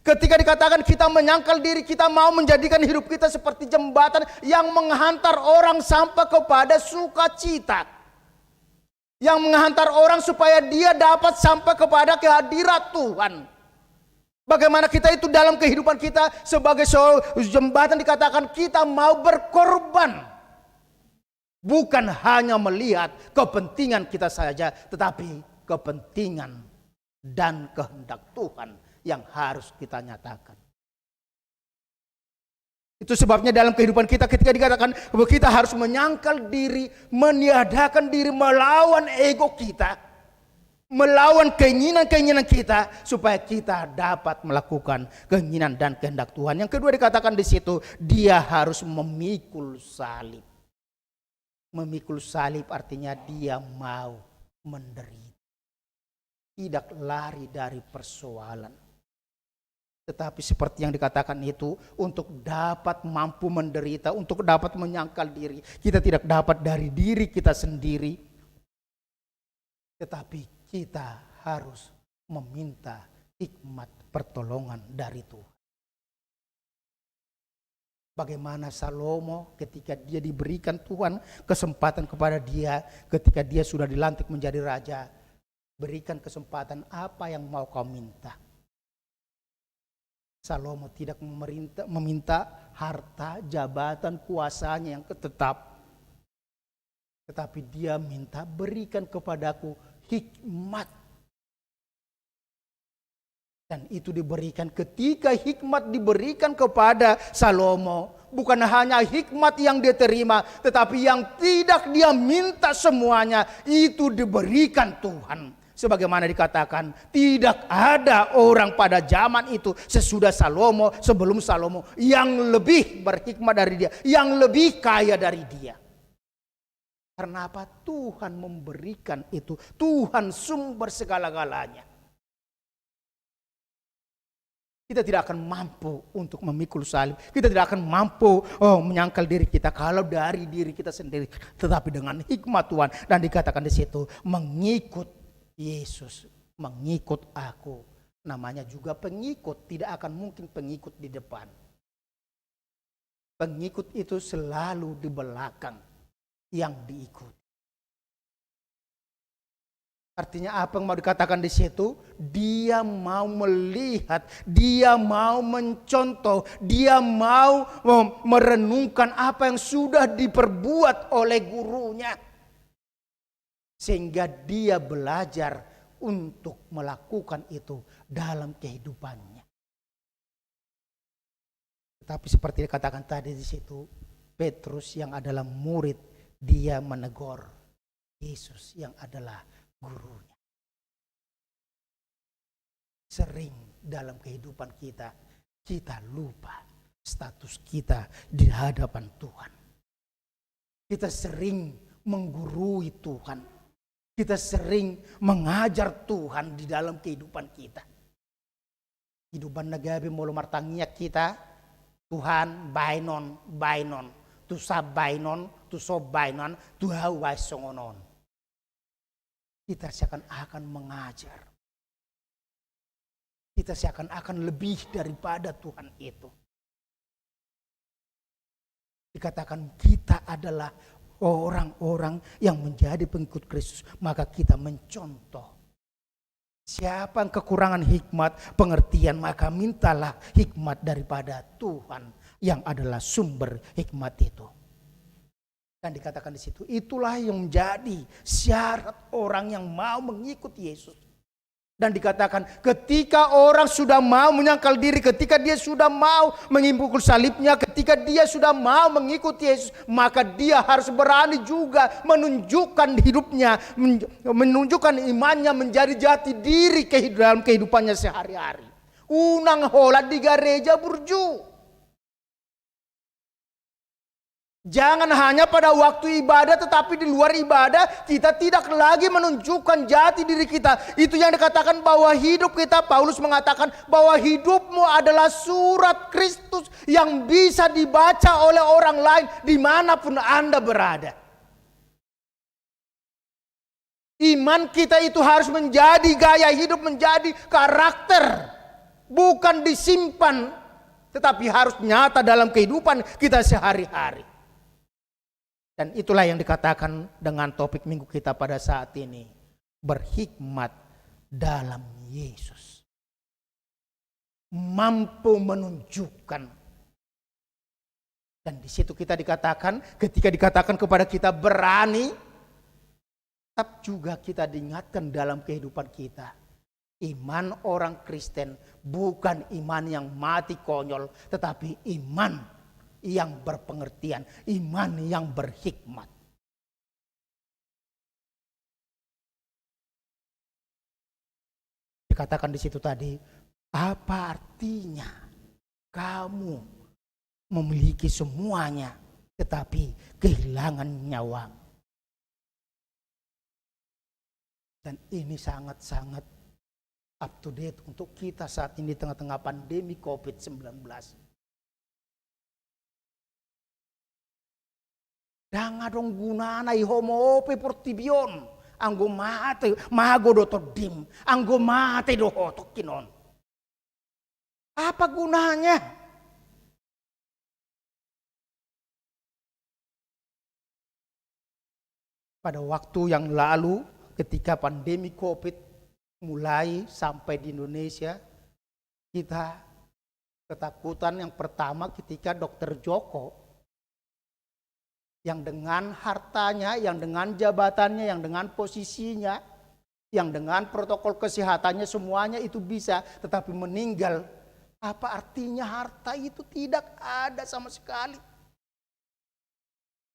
Speaker 4: Ketika dikatakan kita menyangkal diri, kita mau menjadikan hidup kita seperti jembatan yang menghantar orang sampai kepada sukacita. Yang menghantar orang supaya dia dapat sampai kepada kehadirat Tuhan. Bagaimana kita itu dalam kehidupan kita sebagai jembatan, dikatakan kita mau berkorban. Bukan hanya melihat kepentingan kita saja, tetapi kepentingan dan kehendak Tuhan yang harus kita nyatakan. Itu sebabnya dalam kehidupan kita ketika dikatakan bahwa kita harus menyangkal diri, meniadakan diri, melawan ego kita, melawan keinginan-keinginan kita supaya kita dapat melakukan keinginan dan kehendak Tuhan. Yang kedua dikatakan di situ, dia harus memikul salib. Memikul salib artinya dia mau menderita. Tidak lari dari persoalan. Tetapi seperti yang dikatakan itu, untuk dapat mampu menderita, untuk dapat menyangkal diri, kita tidak dapat dari diri kita sendiri. Tetapi kita harus meminta hikmat pertolongan dari Tuhan. Bagaimana Salomo ketika dia diberikan Tuhan kesempatan kepada dia, ketika dia sudah dilantik menjadi raja, berikan kesempatan, apa yang mau kau minta? Salomo tidak meminta harta, jabatan, kuasanya yang tetap. Tetapi dia minta, berikan kepadaku hikmat. Dan itu diberikan. Ketika hikmat diberikan kepada Salomo, bukan hanya hikmat yang dia terima, tetapi yang tidak dia minta semuanya, itu diberikan Tuhan. Sebagaimana dikatakan, tidak ada orang pada zaman itu sesudah Salomo, sebelum Salomo yang lebih berhikmat dari dia, yang lebih kaya dari dia. Karena apa? Tuhan memberikan itu. Tuhan sumber segala-galanya. Kita tidak akan mampu untuk memikul salib. Kita tidak akan mampu menyangkal diri kita kalau dari diri kita sendiri. Tetapi dengan hikmat Tuhan. Dan dikatakan di situ, mengikut Yesus, mengikut aku. Namanya juga pengikut. Tidak akan mungkin pengikut di depan. Pengikut itu selalu di belakang yang diikuti. Artinya apa yang mau dikatakan di situ? Dia mau melihat, dia mau mencontoh, dia mau merenungkan apa yang sudah diperbuat oleh gurunya. Sehingga dia belajar untuk melakukan itu dalam kehidupannya. Tapi seperti dikatakan tadi di situ, Petrus yang adalah murid, dia menegur Yesus yang adalah gurunya. Sering dalam kehidupan kita, kita lupa status kita di hadapan Tuhan. Kita sering menggurui Tuhan. Kita sering mengajar Tuhan di dalam kehidupan kita. Kehidupan nagabi mulu martangiak kita, Tuhan bainon, tu sab bainon, tu sob bainon, tu hawai songonon. Kita seakan-akan mengajar. Kita seakan-akan lebih daripada Tuhan itu. Dikatakan kita adalah orang-orang yang menjadi pengikut Kristus. Maka kita mencontoh. Siapa yang kekurangan hikmat, pengertian, maka mintalah hikmat daripada Tuhan yang adalah sumber hikmat itu. Dan dikatakan di situ, itulah yang menjadi syarat orang yang mau mengikut Yesus. Dan dikatakan ketika orang sudah mau menyangkal diri, ketika dia sudah mau mengikul salibnya, ketika dia sudah mau mengikuti Yesus, maka dia harus berani juga menunjukkan hidupnya, menunjukkan imannya menjadi jati diri dalam kehidupannya sehari-hari. Unang hola di gereja burju. Jangan hanya pada waktu ibadah, tetapi di luar ibadah kita tidak lagi menunjukkan jati diri kita. Itu yang dikatakan bahwa hidup kita, Paulus mengatakan bahwa hidupmu adalah surat Kristus yang bisa dibaca oleh orang lain dimanapun Anda berada. Iman kita itu harus menjadi gaya hidup, menjadi karakter. Bukan disimpan, tetapi harus nyata dalam kehidupan kita sehari-hari. Dan itulah yang dikatakan dengan topik minggu kita pada saat ini. Berhikmat dalam Yesus. Mampu menunjukkan. Dan di situ kita dikatakan, ketika dikatakan kepada kita berani, tetap juga kita diingatkan dalam kehidupan kita. Iman orang Kristen bukan iman yang mati konyol, tetapi iman yang berpengertian, iman yang berhikmat. Dikatakan di situ tadi, apa artinya kamu memiliki semuanya tetapi kehilangan nyawa? Dan ini sangat-sangat up to date untuk kita saat ini di tengah-tengah pandemi COVID-19. Danga dong gunana ihomo pe portibion anggo mate mago do todim anggo mate do hotok kinon. Apa gunanya? Pada waktu yang lalu ketika pandemi COVID mulai sampai di Indonesia, kita ketakutan yang pertama ketika Dr. Joko yang dengan hartanya, yang dengan jabatannya, yang dengan posisinya, yang dengan protokol kesehatannya semuanya itu bisa, tetapi meninggal. Apa artinya harta itu tidak ada sama sekali.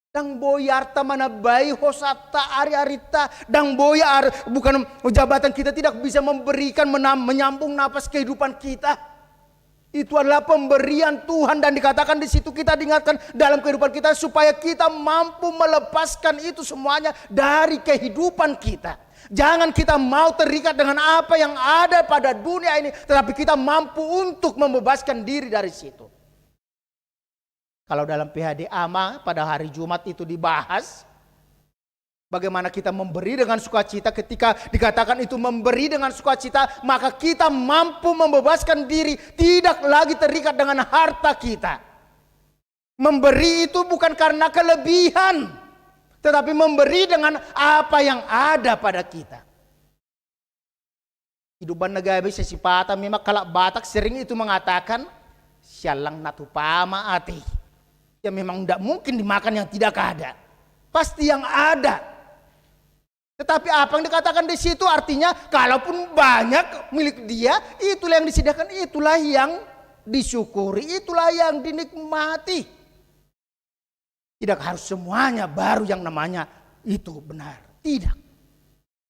Speaker 4: Dang boya harta mana bayi hosata ari-arita, dang boya bukan jabatan kita tidak bisa memberikan menyambung napas kehidupan kita. Itu adalah pemberian Tuhan, dan dikatakan di situ kita diingatkan dalam kehidupan kita supaya kita mampu melepaskan itu semuanya dari kehidupan kita. Jangan kita mau terikat dengan apa yang ada pada dunia ini, tetapi kita mampu untuk membebaskan diri dari situ. Kalau dalam PHD AMA pada hari Jumat itu dibahas bagaimana kita memberi dengan sukacita. Ketika dikatakan itu memberi dengan sukacita, maka kita mampu membebaskan diri, tidak lagi terikat dengan harta kita. Memberi itu bukan karena kelebihan, tetapi memberi dengan apa yang ada pada kita. Hidupan negara sesi pata memang kalau Batak sering itu mengatakan sialang natu pama ati. Ya memang tidak mungkin dimakan yang tidak ada. Pasti yang ada. Tetapi apa yang dikatakan di situ artinya kalaupun banyak milik dia, itulah yang disediakan, itulah yang disyukuri, itulah yang dinikmati. Tidak harus semuanya baru yang namanya itu benar. Tidak.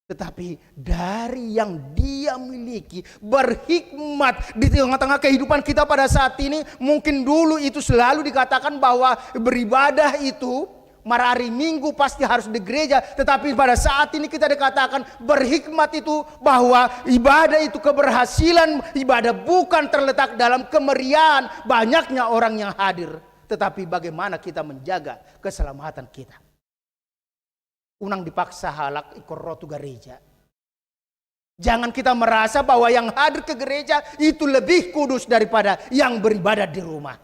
Speaker 4: Tetapi dari yang dia miliki, berhikmat di tengah-tengah kehidupan kita pada saat ini. Mungkin dulu itu selalu dikatakan bahwa beribadah itu hari Minggu pasti harus di gereja. Tetapi pada saat ini kita dikatakan berhikmat itu bahwa ibadah itu keberhasilan ibadah bukan terletak dalam kemeriahan banyaknya orang yang hadir, tetapi bagaimana kita menjaga keselamatan kita. Unang dipaksa halak ikor rotu gereja. Jangan kita merasa bahwa yang hadir ke gereja itu lebih kudus daripada yang beribadah di rumah.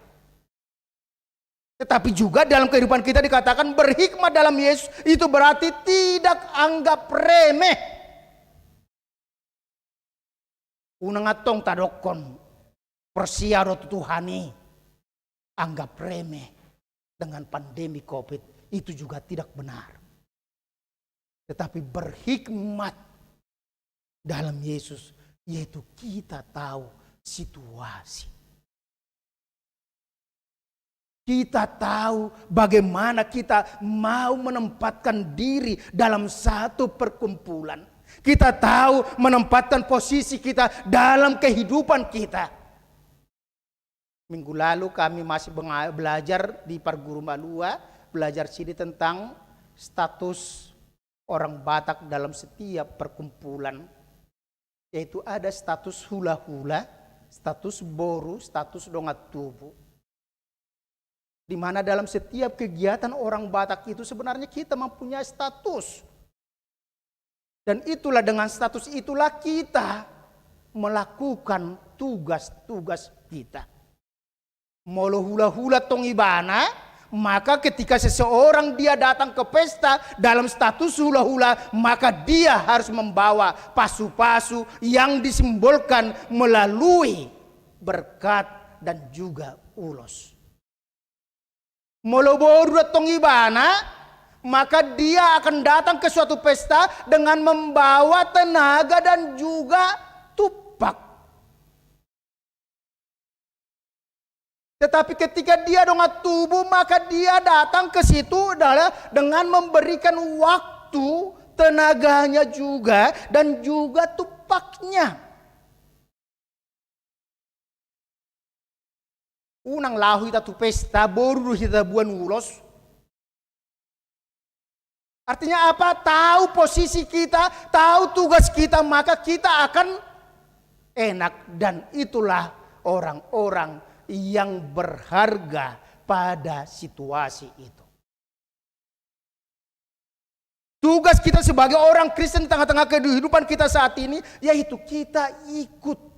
Speaker 4: Tetapi juga dalam kehidupan kita dikatakan berhikmat dalam Yesus itu berarti tidak anggap remeh. Unang atong tadokon persiaro Tuhani anggap remeh dengan pandemi COVID, itu juga tidak benar. Tetapi berhikmat dalam Yesus, yaitu kita tahu situasi. Kita tahu bagaimana kita mau menempatkan diri dalam satu perkumpulan. Kita tahu menempatkan posisi kita dalam kehidupan kita. Minggu lalu kami masih belajar di Parguru Malua, belajar sini tentang status orang Batak dalam setiap perkumpulan, yaitu ada status hula-hula, status boru, status dongat tubuh. Di mana dalam setiap kegiatan orang Batak itu sebenarnya kita mempunyai status. Dan itulah dengan status itulah kita melakukan tugas-tugas kita. Molo hula-hula tong ibana, maka ketika seseorang dia datang ke pesta dalam status hula-hula, maka dia harus membawa pasu-pasu yang disimbolkan melalui berkat dan juga ulos. Moloboru datang ibana, maka dia akan datang ke suatu pesta dengan membawa tenaga dan juga tupak. Tetapi ketika dia dongat tubuh, maka dia datang ke situ adalah dengan memberikan waktu, tenaganya juga, dan juga tupaknya. Unang lahu ita tu pesta, boru kita buan ulos. Artinya apa? Tahu posisi kita, tahu tugas kita, maka kita akan enak. Dan itulah orang-orang yang berharga pada situasi itu. Tugas kita sebagai orang Kristen di tengah-tengah kehidupan kita saat ini, yaitu kita ikut.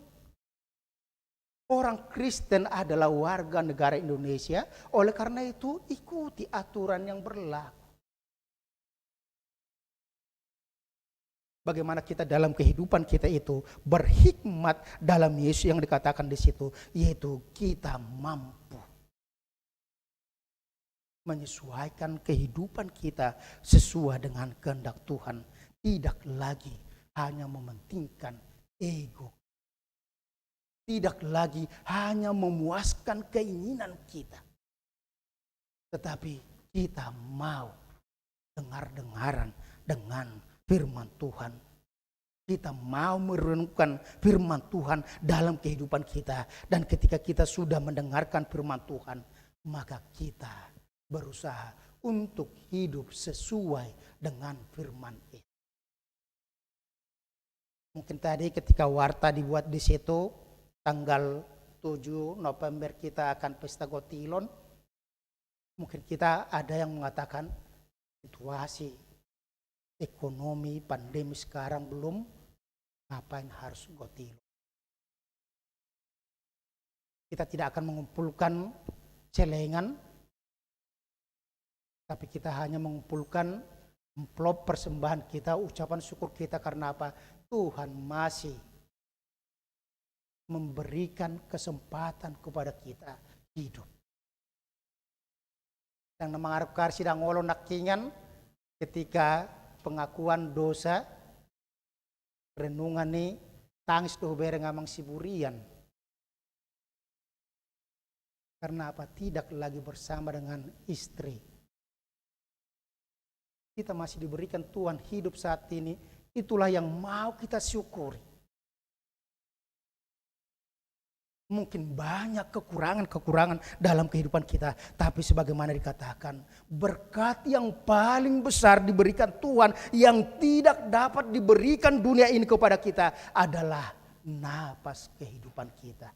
Speaker 4: Orang Kristen adalah warga negara Indonesia, oleh karena itu ikuti aturan yang berlaku. Bagaimana kita dalam kehidupan kita itu berhikmat dalam Yesus yang dikatakan di situ, yaitu kita mampu menyesuaikan kehidupan kita sesuai dengan kehendak Tuhan, tidak lagi hanya mementingkan ego, tidak lagi hanya memuaskan keinginan kita, tetapi kita mau dengar-dengaran dengan firman Tuhan. Kita mau merenungkan firman Tuhan dalam kehidupan kita. Dan ketika kita sudah mendengarkan firman Tuhan, maka kita berusaha untuk hidup sesuai dengan firman itu. Mungkin tadi ketika warta dibuat di situ, tanggal 7 November kita akan pesta Gotilon. Mungkin kita ada yang mengatakan situasi ekonomi pandemi sekarang belum, ngapain harus Gotilon? Kita tidak akan mengumpulkan celengan, tapi kita hanya mengumpulkan amplop persembahan kita, ucapan syukur kita. Karena apa? Tuhan masih memberikan kesempatan kepada kita hidup. Yang mengarap karsi dan ngolo nakingan ketika pengakuan dosa, renungan ni tangis tuh bereng amang siburian. Karena apa? Tidak lagi bersama dengan istri. Kita masih diberikan Tuhan hidup saat ini. Itulah yang mau kita syukuri. Mungkin banyak kekurangan-kekurangan dalam kehidupan kita. Tapi sebagaimana dikatakan, berkat yang paling besar diberikan Tuhan yang tidak dapat diberikan dunia ini kepada kita adalah napas kehidupan kita.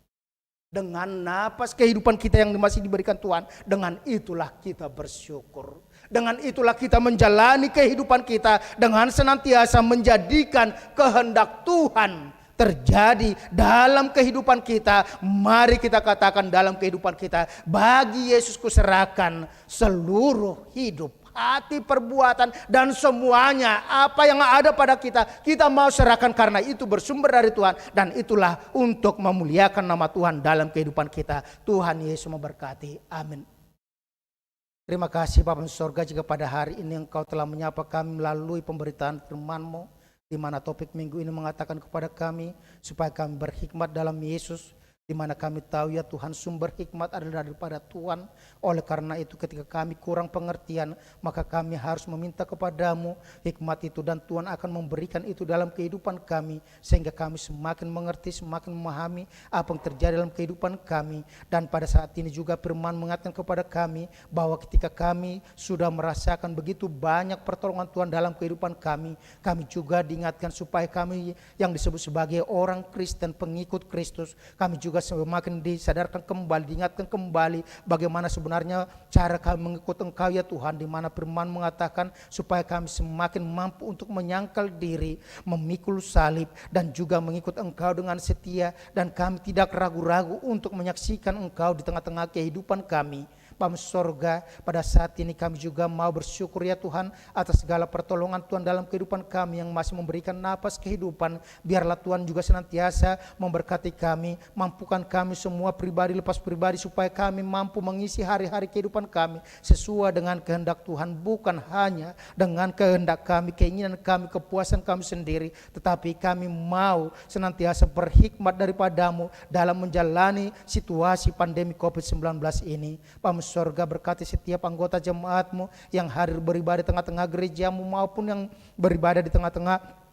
Speaker 4: Dengan napas kehidupan kita yang masih diberikan Tuhan, dengan itulah kita bersyukur. Dengan itulah kita menjalani kehidupan kita dengan senantiasa menjadikan kehendak Tuhan terjadi dalam kehidupan kita. Mari kita katakan dalam kehidupan kita, bagi Yesus kuserahkan seluruh hidup, hati, perbuatan, dan semuanya. Apa yang ada pada kita, kita mau serahkan karena itu bersumber dari Tuhan. Dan itulah untuk memuliakan nama Tuhan dalam kehidupan kita. Tuhan Yesus memberkati. Amin. Terima kasih Bapa di surga, jika pada hari ini Engkau telah menyapa kami melalui pemberitaan firman-Mu, di mana topik minggu ini mengatakan kepada kami supaya kami berhikmat dalam Yesus, di mana kami tahu ya Tuhan, sumber hikmat adalah daripada Tuhan. Oleh karena itu ketika kami kurang pengertian, maka kami harus meminta kepadamu hikmat itu, dan Tuhan akan memberikan itu dalam kehidupan kami, sehingga kami semakin mengerti, semakin memahami apa yang terjadi dalam kehidupan kami. Dan pada saat ini juga firman mengatakan kepada kami bahwa ketika kami sudah merasakan begitu banyak pertolongan Tuhan dalam kehidupan kami, kami juga diingatkan supaya kami yang disebut sebagai orang Kristen, pengikut Kristus, kami juga semakin disadarkan kembali, diingatkan kembali bagaimana sebenarnya cara kami mengikut Engkau ya Tuhan, di mana firman mengatakan supaya kami semakin mampu untuk menyangkal diri, memikul salib, dan juga mengikut Engkau dengan setia, dan kami tidak ragu-ragu untuk menyaksikan Engkau di tengah-tengah kehidupan kami. Bapa sorga, pada saat ini kami juga mau bersyukur ya Tuhan atas segala pertolongan Tuhan dalam kehidupan kami yang masih memberikan napas kehidupan. Biarlah Tuhan juga senantiasa memberkati kami, mampukan kami semua pribadi lepas pribadi, supaya kami mampu mengisi hari-hari kehidupan kami sesuai dengan kehendak Tuhan, bukan hanya dengan kehendak kami, keinginan kami, kepuasan kami sendiri, tetapi kami mau senantiasa berhikmat daripadamu dalam menjalani situasi pandemi COVID-19 ini. Bapa sorga, berkati setiap anggota jemaat-Mu yang hadir beribadah di tengah-tengah gereja-Mu maupun yang beribadah di tengah-tengah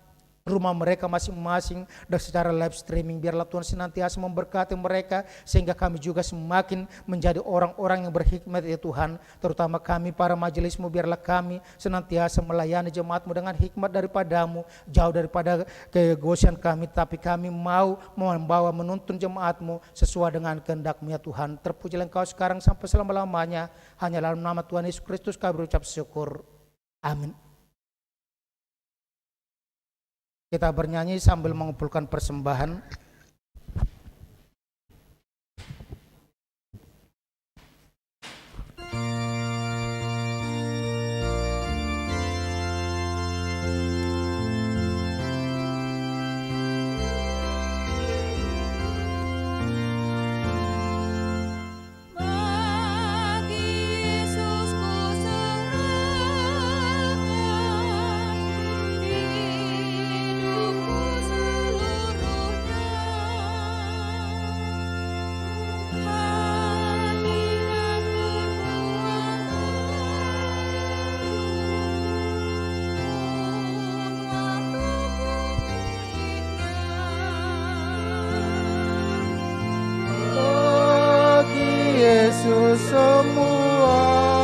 Speaker 4: rumah mereka masing-masing dan secara live streaming. Biarlah Tuhan senantiasa memberkati mereka, sehingga kami juga semakin menjadi orang-orang yang berhikmat ya Tuhan. Terutama kami para majelis-Mu, biarlah kami senantiasa melayani jemaat-Mu dengan hikmat daripadamu, jauh daripada keegoisan kami, tapi kami mau membawa menuntun jemaat-Mu sesuai dengan kehendak-Mu ya Tuhan. Terpujilah Engkau sekarang sampai selama-lamanya. Hanya dalam nama Tuhan Yesus Kristus kami berucap syukur. Amin. Kita bernyanyi sambil mengumpulkan persembahan.
Speaker 5: Hidupku seluruhnya
Speaker 4: Yesus semuanya.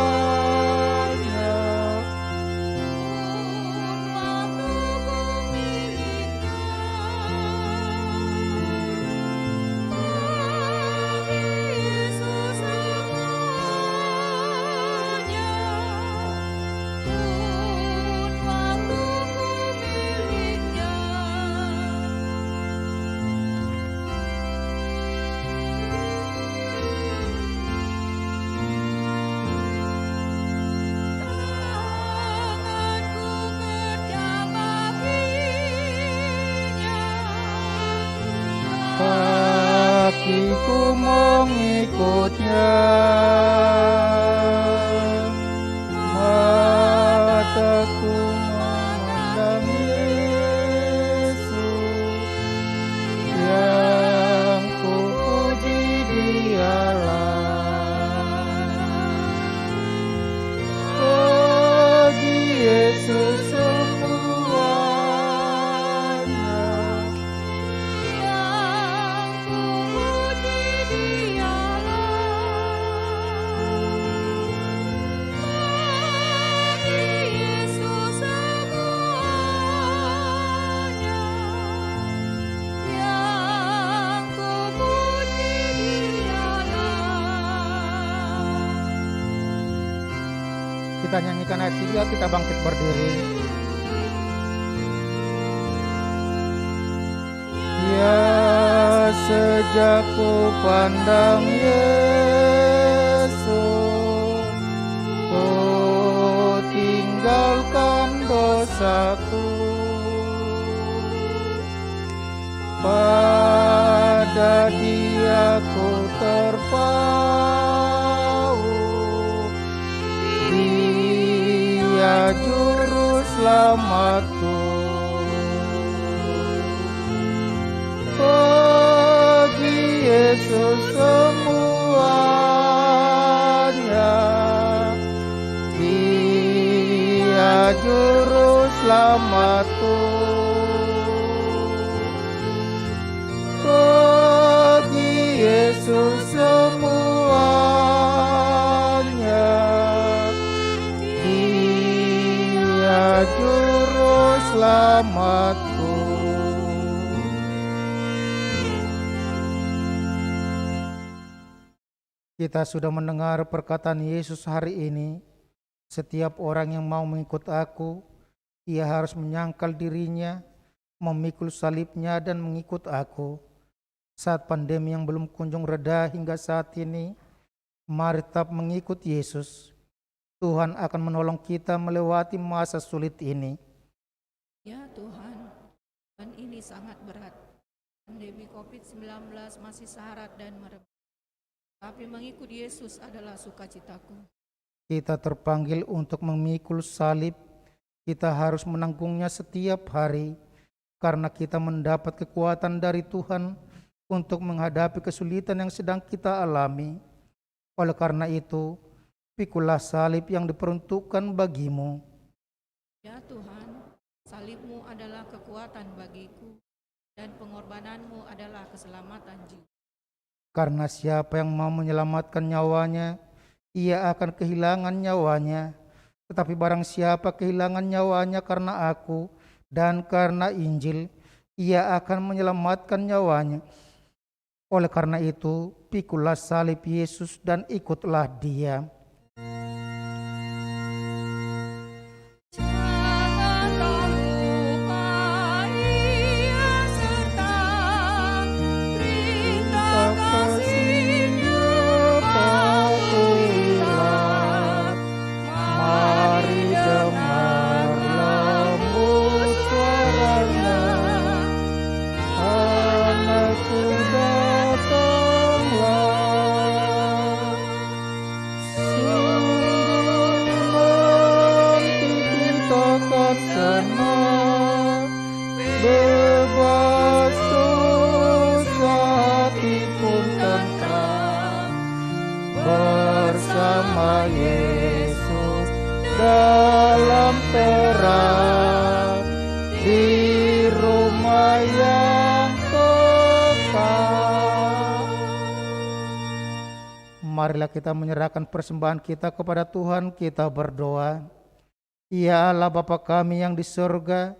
Speaker 4: Kakiku mengikutnya, mataku memandang Yesus, yang ku puji Dialah. Bagi Yesus semuanya, kita nyanyikan ayat 3, kita bangkit berdiri. Ya, sejak ku pandang Yesus, ku tinggalkan dosaku. Pada Dia ku terpaut, Dia juru selamatku. Bagi Yesus semuanya, Dia juru selamatku. Bagi Yesus semuanya, Dia juru selamatku. Kita sudah mendengar perkataan Yesus hari ini. Setiap orang yang mau mengikut aku, ia harus menyangkal dirinya, memikul salibnya dan mengikut aku. Saat pandemi yang belum kunjung reda hingga saat ini, mari tetap mengikut Yesus. Tuhan akan menolong kita melewati masa sulit ini.
Speaker 2: Ya Tuhan, dan ini sangat berat. Pandemi COVID-19 masih syarat dan merebak. Tapi mengikut Yesus adalah sukacitaku.
Speaker 4: Kita terpanggil untuk memikul salib. Kita harus menanggungnya setiap hari, karena kita mendapat kekuatan dari Tuhan untuk menghadapi kesulitan yang sedang kita alami. Oleh karena itu, pikulah salib yang diperuntukkan bagimu.
Speaker 2: Ya Tuhan, salibmu adalah kekuatan bagiku, dan pengorbananmu adalah keselamatan jiwa.
Speaker 4: Karena siapa yang mau menyelamatkan nyawanya, ia akan kehilangan nyawanya. Tetapi barang siapa kehilangan nyawanya karena aku dan karena Injil, ia akan menyelamatkan nyawanya. Oleh karena itu, pikulah salib Yesus dan ikutlah Dia. Bebas dosa pun tentram bersama Yesus dalam terang di rumah yang kekal. Marilah kita menyerahkan persembahan kita kepada Tuhan, kita berdoa. Ya Allah Bapa kami yang di surga,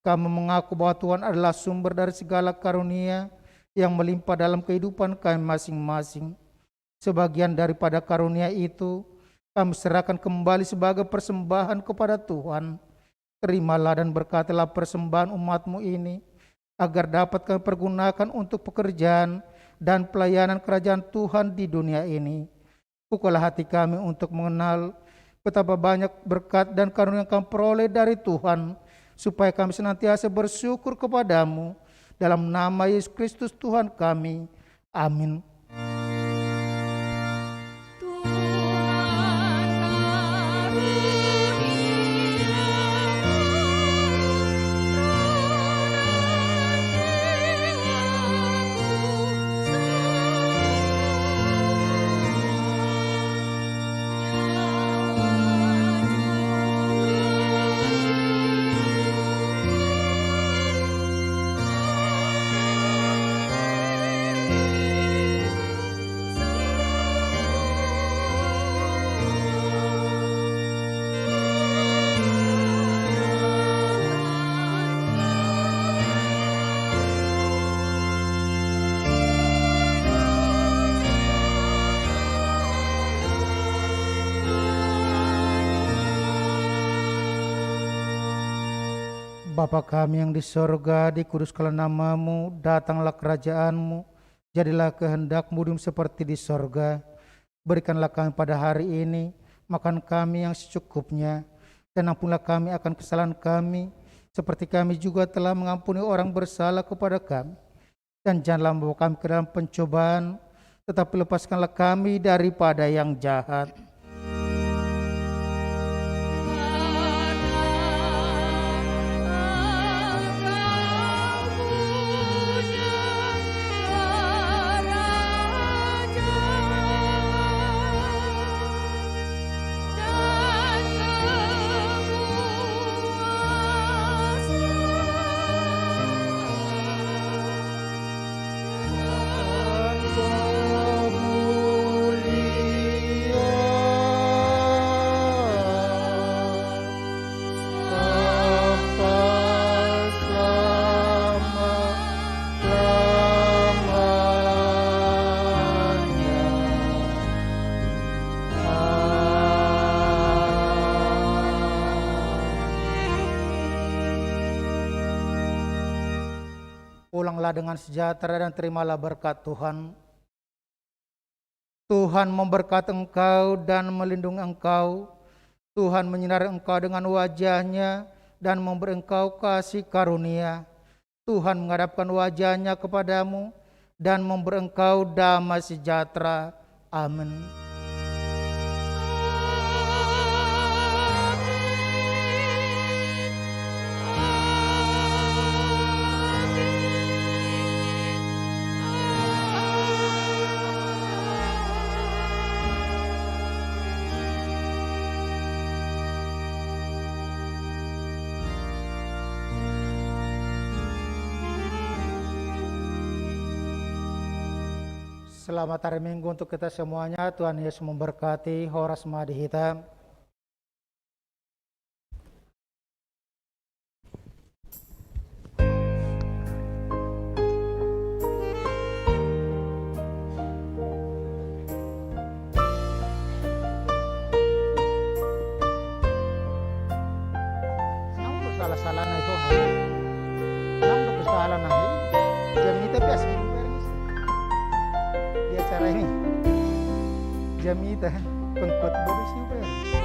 Speaker 4: kami mengaku bahwa Tuhan adalah sumber dari segala karunia yang melimpah dalam kehidupan kami masing-masing. Sebagian daripada karunia itu kami serahkan kembali sebagai persembahan kepada Tuhan. Terimalah dan berkatilah persembahan umat-Mu ini, agar dapat kami pergunakan untuk pekerjaan dan pelayanan kerajaan Tuhan di dunia ini. Pukullah hati kami untuk mengenal betapa banyak berkat dan karunia yang kami peroleh dari Tuhan, supaya kami senantiasa bersyukur kepadamu. Dalam nama Yesus Kristus Tuhan kami. Amin. Bapa kami yang di sorga, dikuduskanlah nama-Mu, datanglah kerajaan-Mu, jadilah kehendak-Mu di bumi seperti di sorga. Berikanlah kami pada hari ini makan kami yang secukupnya, dan ampunilah kami akan kesalahan kami, seperti kami juga telah mengampuni orang bersalah kepada kami. Dan janganlah membawa kami ke dalam pencobaan, tetapi lepaskanlah kami daripada yang jahat. Pulanglah dengan sejahtera dan terimalah berkat Tuhan. Tuhan memberkati engkau dan melindungi engkau. Tuhan menyinari engkau dengan wajah-Nya dan memberi engkau kasih karunia. Tuhan menghadapkan wajah-Nya kepadamu dan memberi engkau damai sejahtera. Amin. Selamat hari Minggu untuk kita semuanya. Tuhan Yesus memberkati. Horas Madhita. Nang salah-salah na ito. Nang salah na ito. Jam ini tapi asli. Di acara ini Jamita pengkhotbah siapa ya?